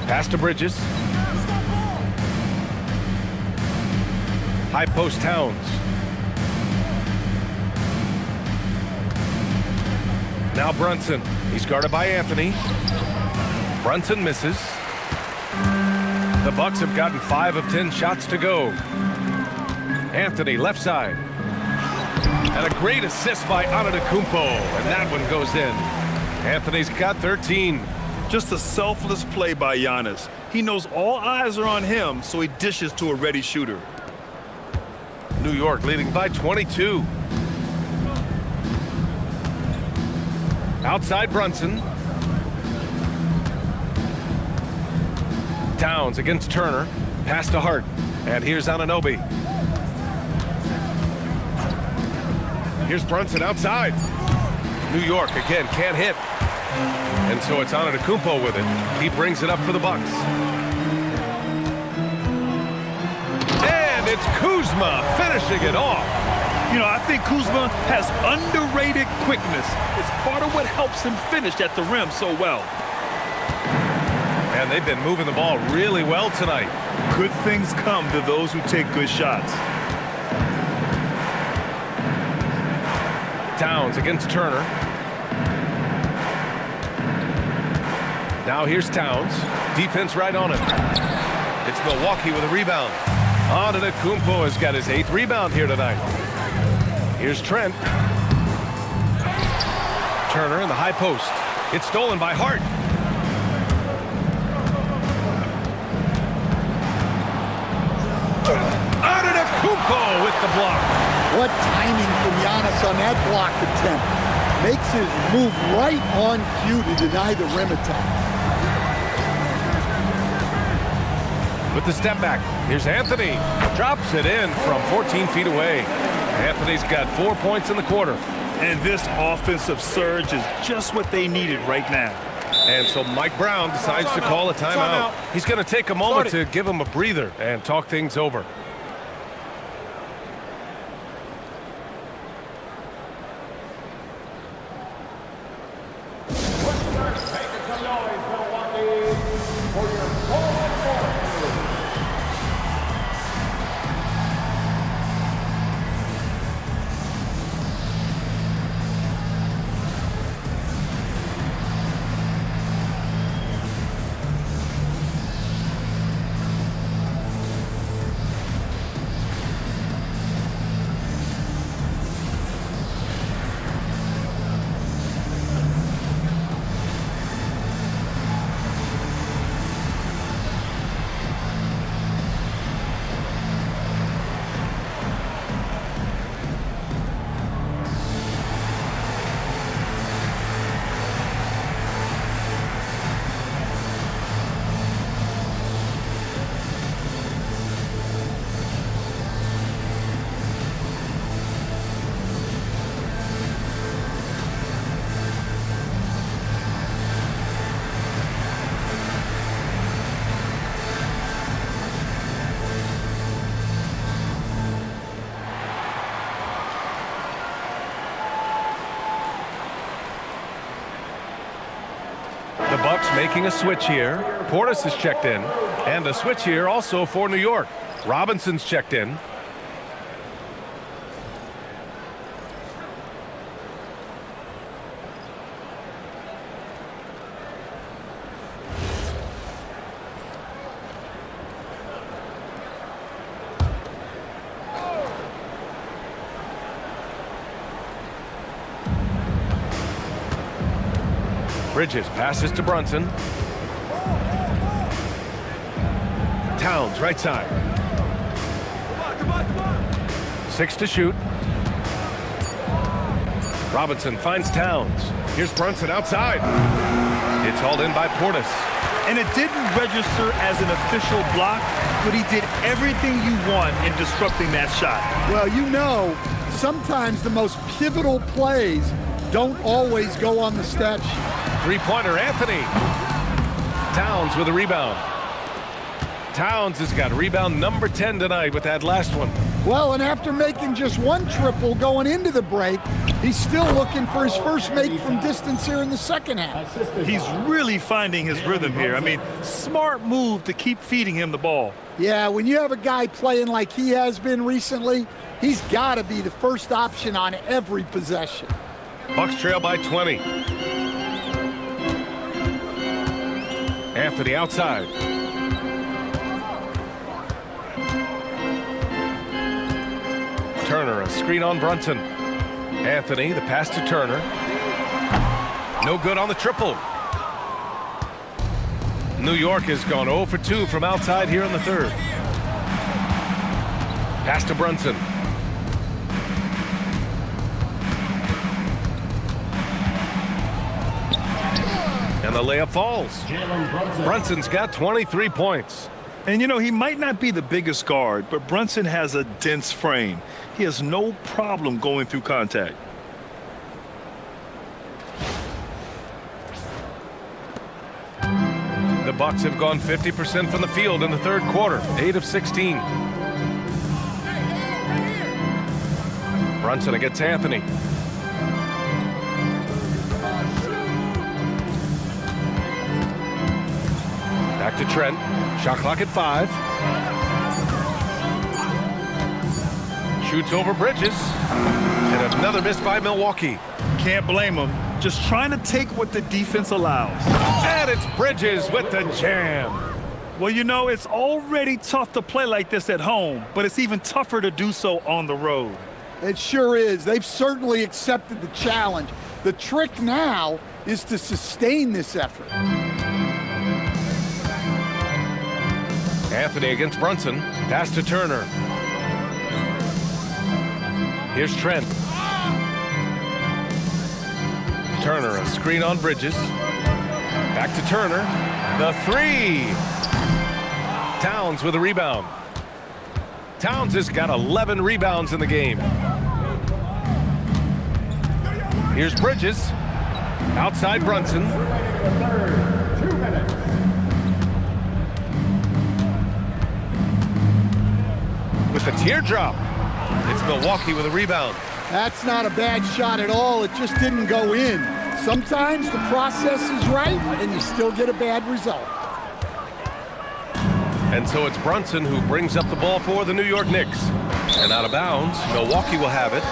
Pass to Bridges. High post Towns. Now Brunson. He's guarded by Anthony. Brunson misses. The Bucks have gotten 5 of 10 shots to go. Anthony left side. And a great assist by Antetokounmpo. And that one goes in. Anthony's got 13. Just a selfless play by Giannis. He knows all eyes are on him, so he dishes to a ready shooter. New York leading by 22. Outside Brunson. Towns against Turner. Pass to Hart. And here's Anunoby. Here's Brunson outside. New York again can't hit. And so it's Antetokounmpo with it. He brings it up for the Bucks. And it's Kuzma finishing it off. You know, I think Kuzma has underrated quickness. It's part of what helps him finish at the rim so well. And they've been moving the ball really well tonight. Good things come to those who take good shots. Towns against Turner. Now here's Towns. Defense right on him. It's Milwaukee with a rebound. Antetokounmpo has got his 8th rebound here tonight. Here's Trent. Turner in the high post. It's stolen by Hart. Antetokounmpo with the block. What timing from Giannis on that block attempt. Makes his move right on cue to deny the rim attack. With the step back, here's Anthony. Drops it in from 14 feet away. Anthony's got 4 points in the quarter. And this offensive surge is just what they needed right now. And so Mike Brown decides to call a timeout. He's going to take a moment to give him a breather and talk things over. The Bucks making a switch here. Portis is checked in. And a switch here also for New York. Robinson's checked in. Bridges passes to Brunson. Towns right side. 6 to shoot. Robinson finds Towns. Here's Brunson outside. It's hauled in by Portis. And it didn't register as an official block, but he did everything you want in disrupting that shot. Well, you know, sometimes the most pivotal plays don't always go on the stat sheet. Three-pointer, Anthony. Towns with a rebound. Towns has got rebound number 10 tonight with that last one. Well, and after making just one triple going into the break, he's still looking for his first make from distance here in the second half. He's really finding his rhythm here. I mean, smart move to keep feeding him the ball. Yeah, when you have a guy playing like he has been recently, he's got to be the first option on every possession. Bucks trail by 20. Anthony outside. Turner, a screen on Brunson. Anthony, the pass to Turner. No good on the triple. New York has gone 0 for 2 from outside here in the third. Pass to Brunson. And the layup falls. Brunson's got 23 points. And, you know, he might not be the biggest guard, but Brunson has a dense frame. He has no problem going through contact. The Bucks have gone 50% from the field in the third quarter, 8 of 16. Brunson against Anthony. Back to Trent. Shot clock at 5. Shoots over Bridges. And another miss by Milwaukee. Can't blame him. just trying to take what the defense allows. And it's Bridges with the jam. Well, you know, it's already tough to play like this at home, but it's even tougher to do so on the road. It sure is. They've certainly accepted the challenge. The trick now is to sustain this effort. Anthony against Brunson. Pass to Turner. Here's Trent. Turner, a screen on Bridges. Back to Turner. The three. Towns with a rebound. Towns has got 11 rebounds in the game. Here's Bridges. Outside Brunson. With the teardrop. It's Milwaukee with a rebound. That's not a bad shot at all. It just didn't go in. Sometimes the process is right and you still get a bad result. And so it's Brunson who brings up the ball for the New York Knicks. And out of bounds, Milwaukee will have it.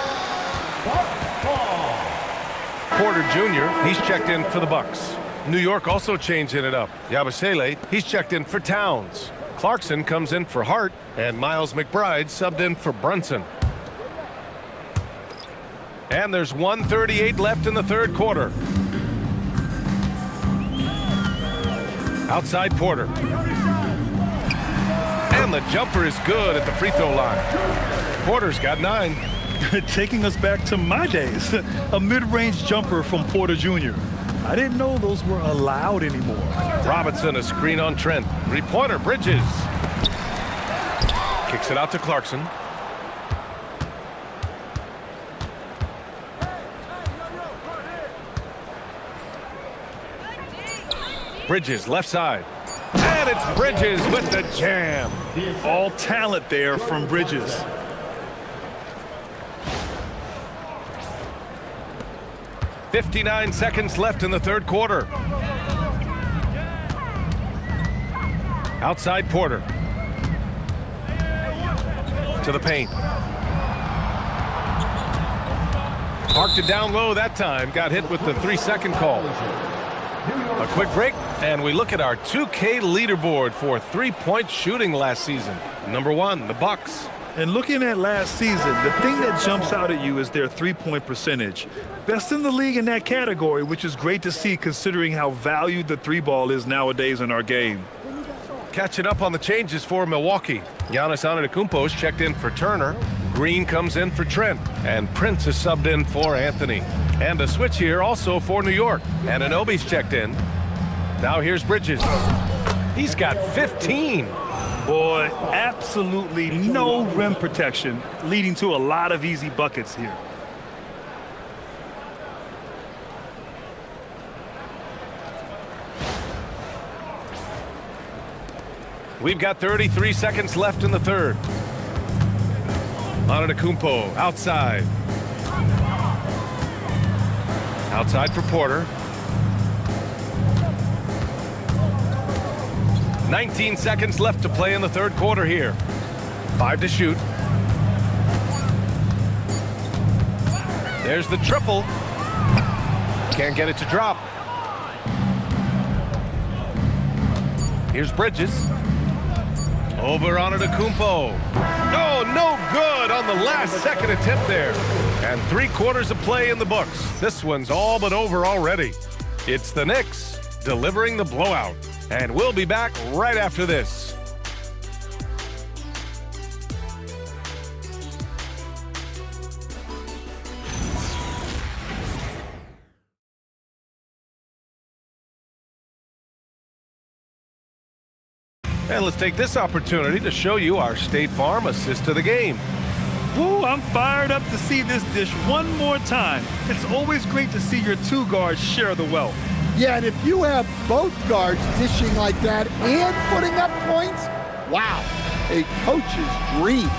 Porter Jr., he's checked in for the Bucks. New York also changing it up. Yabusele, he's checked in for Towns. Clarkson comes in for Hart, and Miles McBride subbed in for Brunson. And there's 1:38 left in the third quarter. Outside Porter. And the jumper is good at the free throw line. Porter's got 9. Taking us back to my days. A mid-range jumper from Porter Jr. I didn't know those were allowed anymore. Robinson, a screen on Trent. Three-pointer, Bridges. Kicks it out to Clarkson. Bridges, left side. And it's Bridges with the jam. All talent there from Bridges. .59 seconds left in the third quarter. Outside Porter. To the paint. Parked it down low that time. Got hit with the 3-second call. A quick break, and we look at our 2K leaderboard for three-point shooting last season. Number 1, the Bucks. And looking at last season, the thing that jumps out at you is their three-point percentage. Best in the league in that category, which is great to see considering how valued the three ball is nowadays in our game. Catching up on the changes for Milwaukee. Giannis Antetokounmpo is checked in for Turner. Green comes in for Trent. And Prince is subbed in for Anthony. And a switch here also for New York. And Anunoby's checked in. Now here's Bridges. He's got 15. Boy, absolutely no rim protection, leading to a lot of easy buckets here. We've got 33 seconds left in the third. Antetokounmpo outside. Outside for Porter. 19 seconds left to play in the third quarter here. 5 to shoot. There's the triple. Can't get it to drop. Here's Bridges. Over Antetokounmpo. Oh, no good on the last second attempt there. And 3/4 of play in the books. This one's all but over already. It's the Knicks delivering the blowout. And we'll be back right after this. And let's take this opportunity to show you our State Farm assist to the game. Ooh, I'm fired up to see this dish one more time. It's always great to see your two guards share the wealth. Yeah, and if you have both guards dishing like that and putting up points, wow, a coach's dream.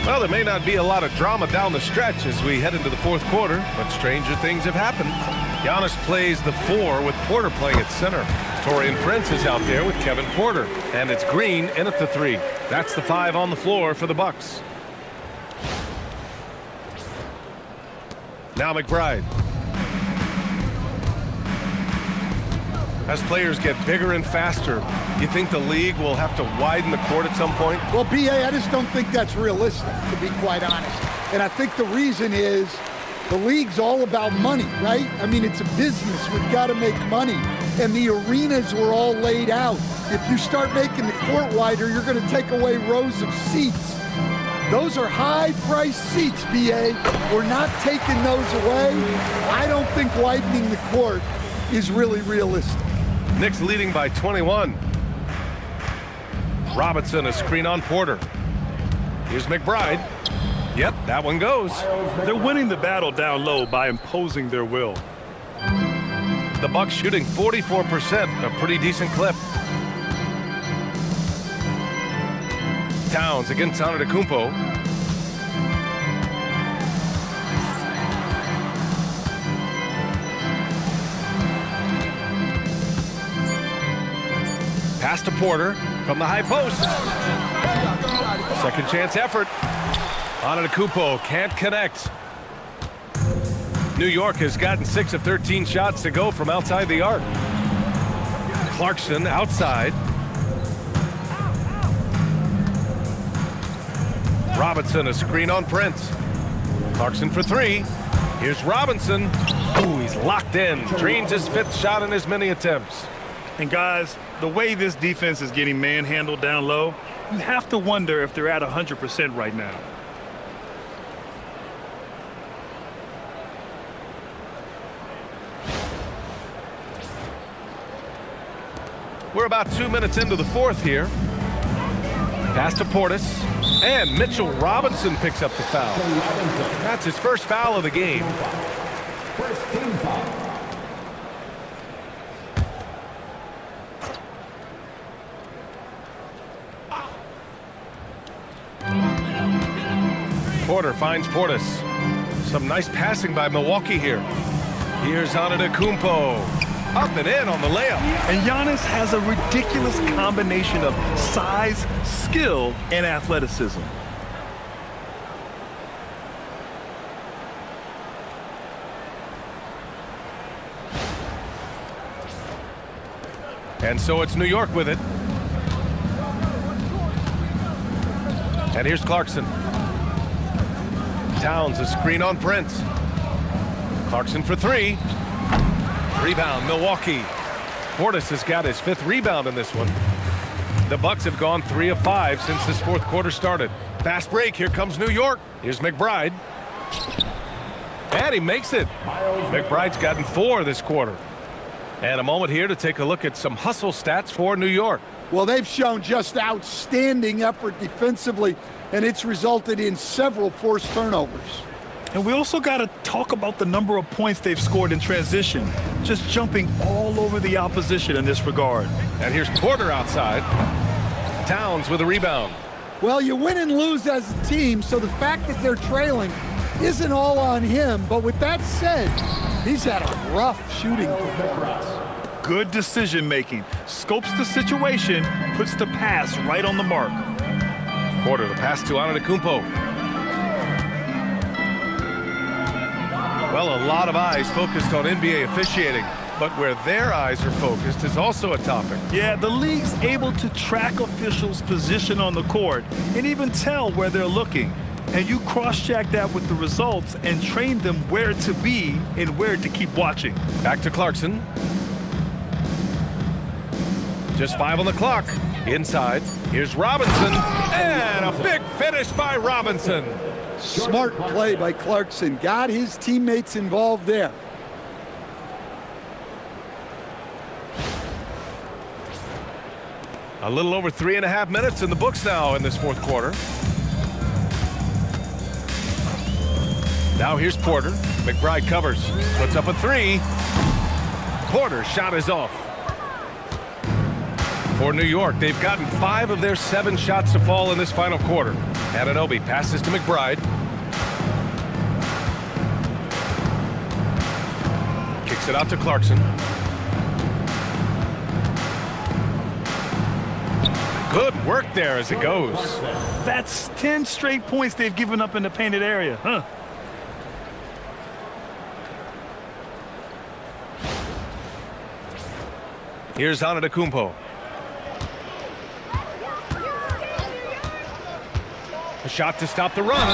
Well, there may not be a lot of drama down the stretch as we head into the fourth quarter, but stranger things have happened. Giannis plays the 4 with Porter playing at center. Taurean Prince is out there with Kevin Porter, and it's Green in at the 3. That's the 5 on the floor for the Bucks. Now McBride. As players get bigger and faster, you think the league will have to widen the court at some point? Well, B.A., I just don't think that's realistic, to be quite honest. And I think the reason is the league's all about money, right? I mean, it's a business. We've got to make money. And the arenas were all laid out. If you start making the court wider, you're going to take away rows of seats. Those are high-priced seats, B.A. We're not taking those away. I don't think widening the court is really realistic. Knicks leading by 21. Robinson, a screen on Porter. Here's McBride. Yep, that one goes. They're winning the battle down low by imposing their will. The Bucks shooting 44%, a pretty decent clip. Towns against Antetokounmpo. Pass to Porter from the high post. Second chance effort. Antetokounmpo can't connect. New York has gotten 6 of 13 shots to go from outside the arc. Clarkson outside. Robinson, a screen on Prince. Clarkson for 3. Here's Robinson. Ooh, he's locked in. Drains his 5th shot in as many attempts. And guys, the way this defense is getting manhandled down low, you have to wonder if they're at 100% right now. We're about 2 minutes into the 4th here. Pass to Portis. And Mitchell Robinson picks up the foul. That's his first foul of the game. First team foul. Porter finds Portis. Some nice passing by Milwaukee here. Here's Antetokounmpo. Up and in on the layup. And Giannis has a ridiculous combination of size, skill, and athleticism. And so it's New York with it. And here's Clarkson. Towns, a screen on Prince. Clarkson for 3. Rebound, Milwaukee. Portis has got his 5th rebound in this one. The Bucks have gone 3 of 5 since this 4th quarter started. Fast break, here comes New York. Here's McBride. And he makes it. McBride's gotten 4 this quarter. And a moment here to take a look at some hustle stats for New York. Well, they've shown just outstanding effort defensively, and it's resulted in several forced turnovers. And we also got to talk about the number of points they've scored in transition, just jumping all over the opposition in this regard. And here's Porter outside. Towns with a rebound. Well, you win and lose as a team, so the fact that they're trailing isn't all on him. But with that said, he's had a rough shooting performance. Good decision-making. Scopes the situation, puts the pass right on the mark. Porter, the pass to Antetokounmpo. Well, a lot of eyes focused on NBA officiating, but where their eyes are focused is also a topic. Yeah, the league's able to track officials' position on the court and even tell where they're looking. And you cross-check that with the results and train them where to be and where to keep watching. Back to Clarkson. Just 5 on the clock. Inside, here's Robinson, and a big finish by Robinson. Smart play by Clarkson. Got his teammates involved there. A little over 3.5 minutes in the books now in this 4th quarter. Now here's Porter. McBride covers. Puts up a 3. Porter's shot is off. For New York, they've gotten 5 of their 7 shots to fall in this final quarter. Anunoby passes to McBride. Kicks it out to Clarkson. Good work there as it goes. That's 10 straight points they've given up in the painted area, huh? Here's Antetokounmpo. A shot to stop the run.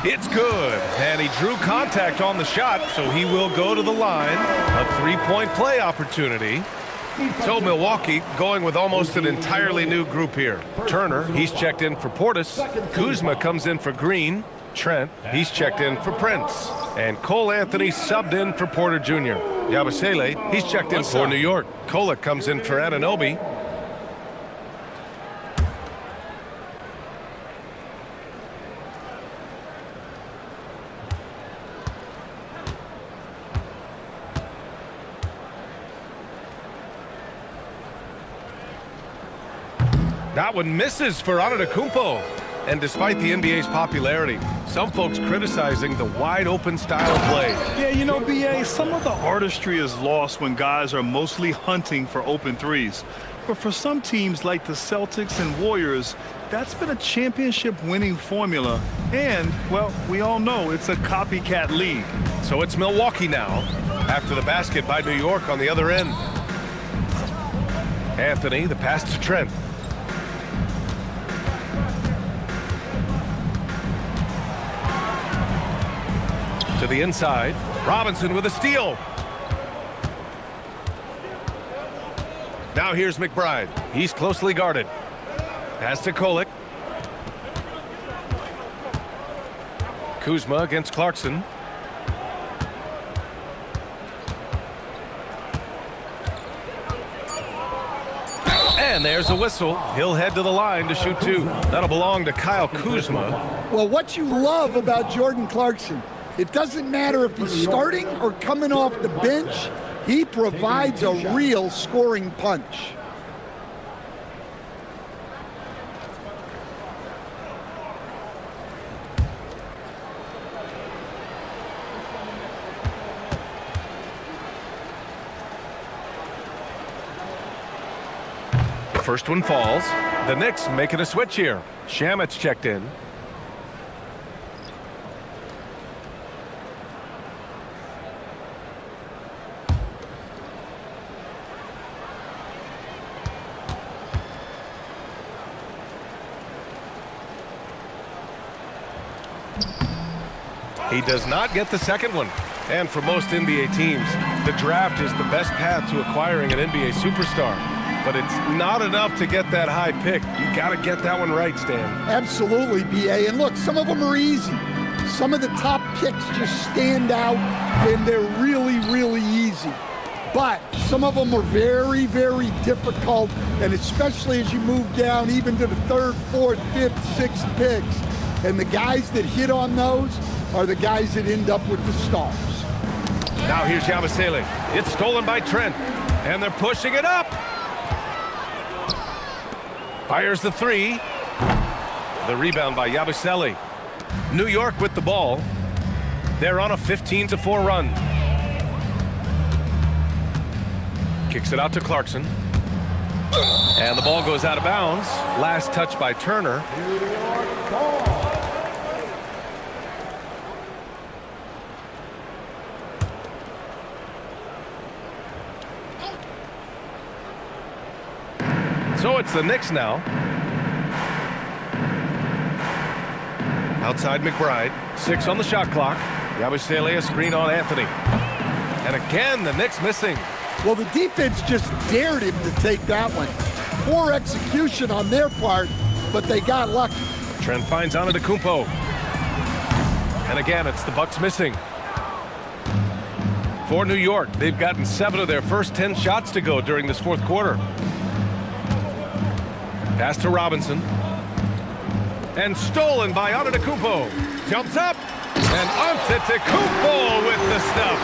It's good. And he drew contact on the shot, so he will go to the line. A three-point play opportunity. So Milwaukee going with almost an entirely new group here. Turner, he's checked in for Portis. Kuzma comes in for Green. Trent, he's checked in for Prince. And Cole Anthony subbed in for Porter Jr. Yabusele, he's checked in for New York. Kolek comes in for Anunoby. That one misses for Antetokounmpo. And despite the NBA's popularity, some folks criticizing the wide-open style of play. Yeah, you know, B.A., some of the artistry is lost when guys are mostly hunting for open threes. But for some teams like the Celtics and Warriors, that's been a championship-winning formula. And, well, we all know it's a copycat league. So it's Milwaukee now, after the basket by New York on the other end. Anthony, the pass to Trent. To the inside. Robinson with a steal. Now here's McBride. He's closely guarded. Pass to Kolek. Kuzma against Clarkson. And there's a whistle. He'll head to the line to shoot two. That'll belong to Kyle Kuzma. Well, what you love about Jordan Clarkson, it doesn't matter if he's starting or coming off the bench, he provides a real scoring punch. The first one falls. The Knicks making a switch here. Shamet's checked in. He does not get the second one. And for most NBA teams, the draft is the best path to acquiring an NBA superstar. But it's not enough to get that high pick. You've got to get that one right, Stan. Absolutely, B.A. And look, some of them are easy. Some of the top picks just stand out, and they're really, really easy. But some of them are very, very difficult, and especially as you move down even to the third, fourth, fifth, sixth picks. And the guys that hit on those are the guys that end up with the stars. Now here's Yabusele. It's stolen by Trent, and they're pushing it up. Fires the three. The rebound by Yabusele. New York with the ball. They're on a 15-4 run. Kicks it out to Clarkson. And the ball goes out of bounds. Last touch by Turner. So it's the Knicks now. Outside McBride. 6 on the shot clock. Yabusele a screen on Anthony. And again, the Knicks missing. Well, the defense just dared him to take that one. Poor execution on their part, but they got lucky. Trent finds Antetokounmpo. And again, it's the Bucks missing. For New York, they've gotten 7 of their first 10 shots to go during this fourth quarter. Pass to Robinson. And stolen by Antetokounmpo. Jumps up. And Antetokounmpo with the stuff.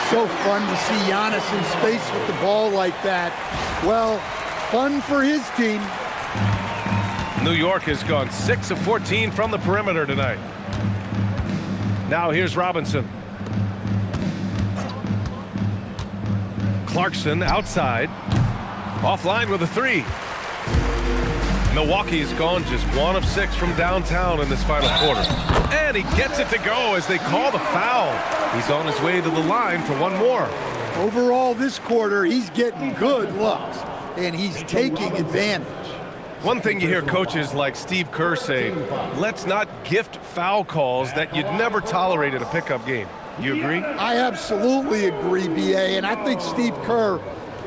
So fun to see Giannis in space with the ball like that. Well, fun for his team. New York has gone 6 of 14 from the perimeter tonight. Now here's Robinson. Clarkson outside. Offline with a 3. Milwaukee's gone just 1 of 6 from downtown in this final quarter. And he gets it to go as they call the foul. He's on his way to the line for one more. Overall, this quarter, he's getting good looks, and he's taking advantage. One thing you hear coaches like Steve Kerr say, let's not gift foul calls that you'd never tolerate in a pickup game. You agree? I absolutely agree, B.A., and I think Steve Kerr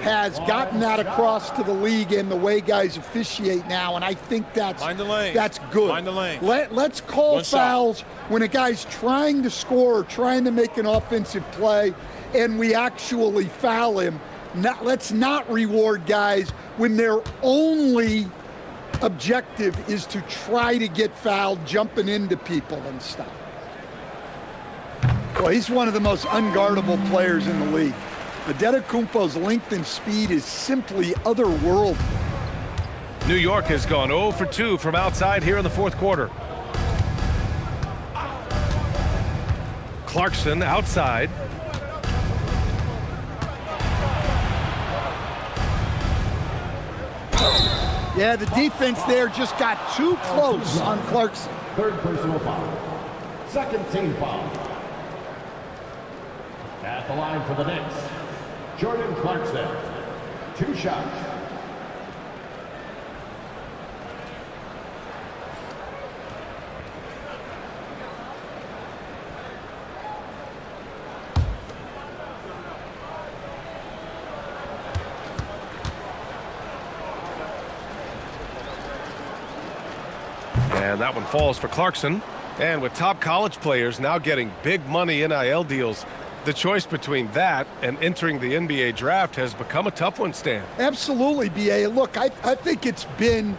has gotten that across to the league and the way guys officiate now, and I think that's good. Find the lane. Let's call fouls when a guy's trying to score or trying to make an offensive play and we actually foul him. Let's not reward guys when their only objective is to try to get fouled, jumping into people and stuff. Well, he's one of the most unguardable players in the league. Antetokounmpo's length and speed is simply otherworldly. New York has gone 0 for 2 from outside here in the fourth quarter. Clarkson outside. Yeah, the defense there just got too close on Clarkson. Third personal foul. Second team foul. At the line for the Knicks, Jordan Clarkson. 2 shots. And that one falls for Clarkson. And with top college players now getting big money NIL deals, the choice between that and entering the NBA draft has become a tough one, Stan. Absolutely, B.A. Look, I think it's been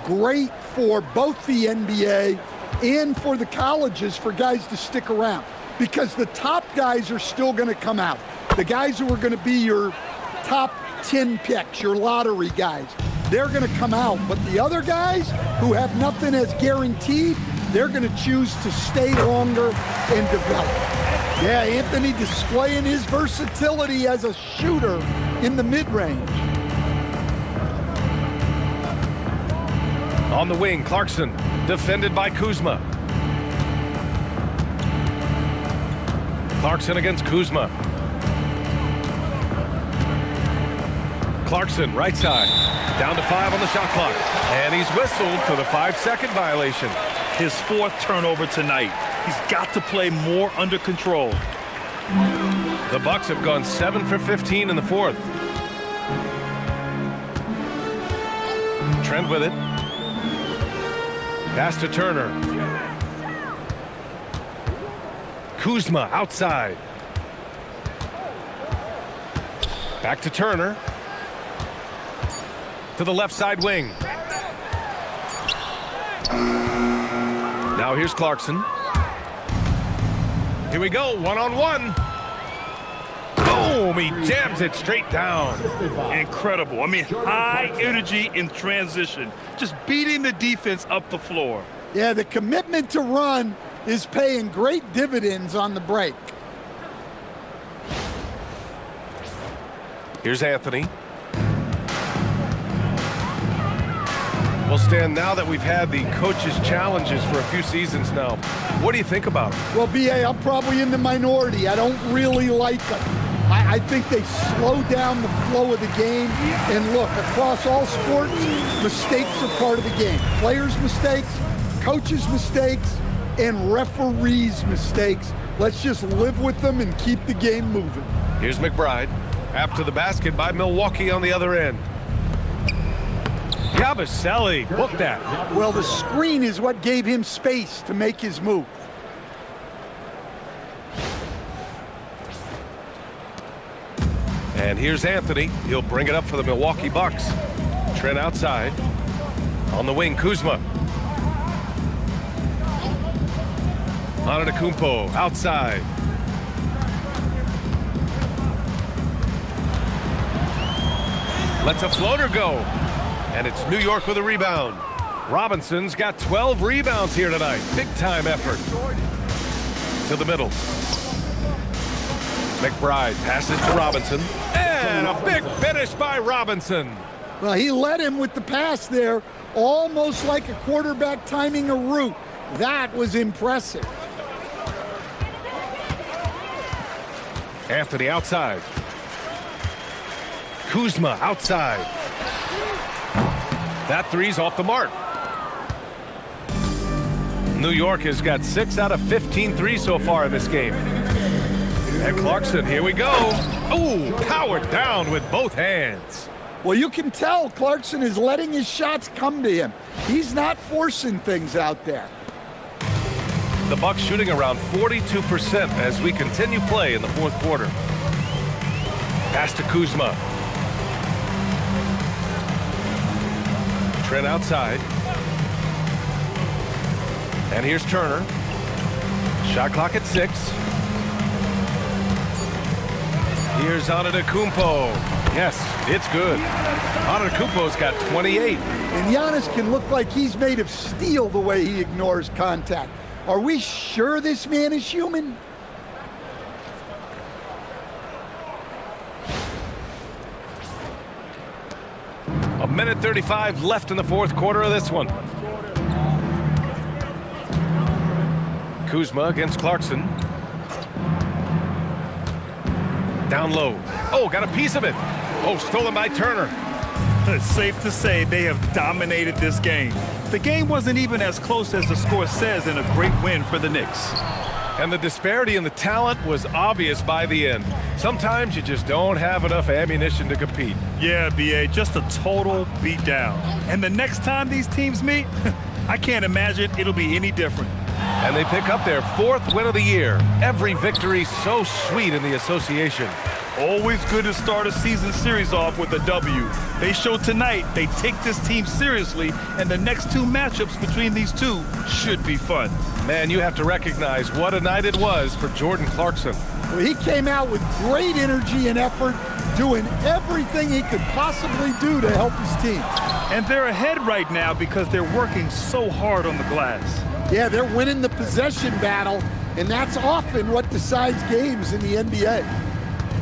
great for both the NBA and for the colleges for guys to stick around because the top guys are still going to come out. The guys who are going to be your top 10 picks, your lottery guys, they're going to come out. But the other guys who have nothing as guaranteed, they're going to choose to stay longer and develop. Yeah, Anthony displaying his versatility as a shooter in the mid-range. On the wing, Clarkson, defended by Kuzma. Clarkson against Kuzma. Clarkson, right side, down to 5 on the shot clock. And he's whistled for the 5-second violation. His 4th turnover tonight. He's got to play more under control. The Bucks have gone 7 for 15 in the fourth. Trent with it. Pass to Turner. Kuzma outside. Back to Turner. To the left side wing. Now here's Clarkson. Here we go, one-on-one. Boom, he jams it straight down. Incredible. I mean, high energy in transition. Just beating the defense up the floor. Yeah, the commitment to run is paying great dividends on the break. Here's Anthony. Well, Stan, now that we've had the coaches' challenges for a few seasons now, what do you think about them? Well, B.A., I'm probably in the minority. I don't really like them. I think they slow down the flow of the game. And look, across all sports, mistakes are part of the game. Players' mistakes, coaches' mistakes, and referees' mistakes. Let's just live with them and keep the game moving. Here's McBride. After the basket by Milwaukee on the other end. Yabusele booked that. Well, the screen is what gave him space to make his move. And here's Anthony. He'll bring it up for the Milwaukee Bucks. Trent outside. On the wing, Kuzma. Antetokounmpo outside. Lets a floater go. And it's New York with a rebound. Robinson's got 12 rebounds here tonight. Big-time effort. To the middle. McBride passes to Robinson. And a big finish by Robinson. Well, he led him with the pass there, almost like a quarterback timing a route. That was impressive. Anthony outside. Kuzma outside. That three's off the mark. New York has got 6 out of 15 threes so far in this game. And Clarkson, here we go. Ooh, powered down with both hands. Well, you can tell Clarkson is letting his shots come to him. He's not forcing things out there. The Bucks shooting around 42% as we continue play in the fourth quarter. Pass to Kuzma. Trent outside. And here's Turner. Shot clock at 6. Here's Antetokounmpo. Yes, it's good. Antetokounmpo's got 28. And Giannis can look like he's made of steel the way he ignores contact. Are we sure this man is human? A minute 35 left in the fourth quarter of this one. Kuzma against Clarkson. Down low. Oh, got a piece of it. Oh, stolen by Turner. It's safe to say they have dominated this game. The game wasn't even as close as the score says in a great win for the Knicks. And the disparity in the talent was obvious by the end. Sometimes you just don't have enough ammunition to compete. Yeah, B.A., just a total beatdown. And the next time these teams meet, I can't imagine it'll be any different. And they pick up their 4th win of the year. Every victory so sweet in the association. Always good to start a season series off with a W. They show tonight they take this team seriously, and the next 2 matchups between these two should be fun. Man, you have to recognize what a night it was for Jordan Clarkson. Well, he came out with great energy and effort, doing everything he could possibly do to help his team. And they're ahead right now because they're working so hard on the glass. Yeah, they're winning the possession battle, and that's often what decides games in the NBA.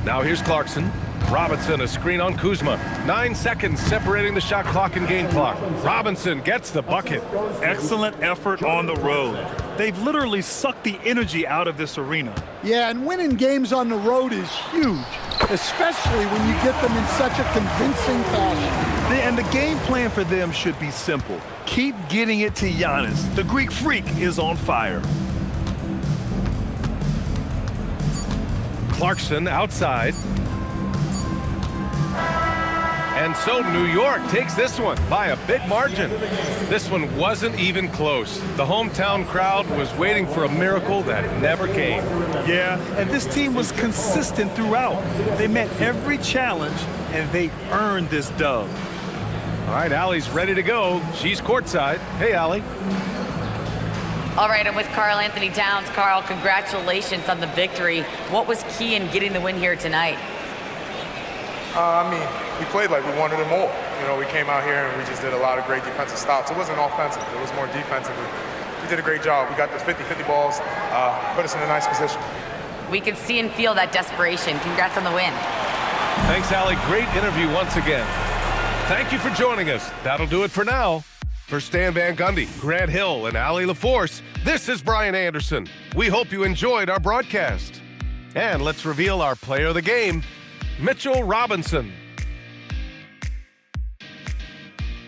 Now here's Clarkson. Robinson, a screen on Kuzma. 9 seconds separating the shot clock and game clock. Robinson gets the bucket. Excellent effort on the road. They've literally sucked the energy out of this arena. Yeah, and winning games on the road is huge, especially when you get them in such a convincing fashion. And the game plan for them should be simple. Keep getting it to Giannis. The Greek freak is on fire. Clarkson outside. And so New York takes this one by a big margin. This one wasn't even close. The hometown crowd was waiting for a miracle that never came. Yeah, and this team was consistent throughout. They met every challenge, and they earned this dub. All right, Allie's ready to go. She's courtside. Hey, Allie. All right, and with Karl Anthony Towns, Karl, congratulations on the victory. What was key in getting the win here tonight? We played like we wanted it more. You know, we came out here and we just did a lot of great defensive stops. It wasn't offensive, it was more defensive. We did a great job. We got those 50-50 balls, put us in a nice position. We could see and feel that desperation. Congrats on the win. Thanks, Allie. Great interview once again. Thank you for joining us. That'll do it for now. For Stan Van Gundy, Grant Hill, and Allie LaForce, this is Brian Anderson. We hope you enjoyed our broadcast. And let's reveal our player of the game, Mitchell Robinson.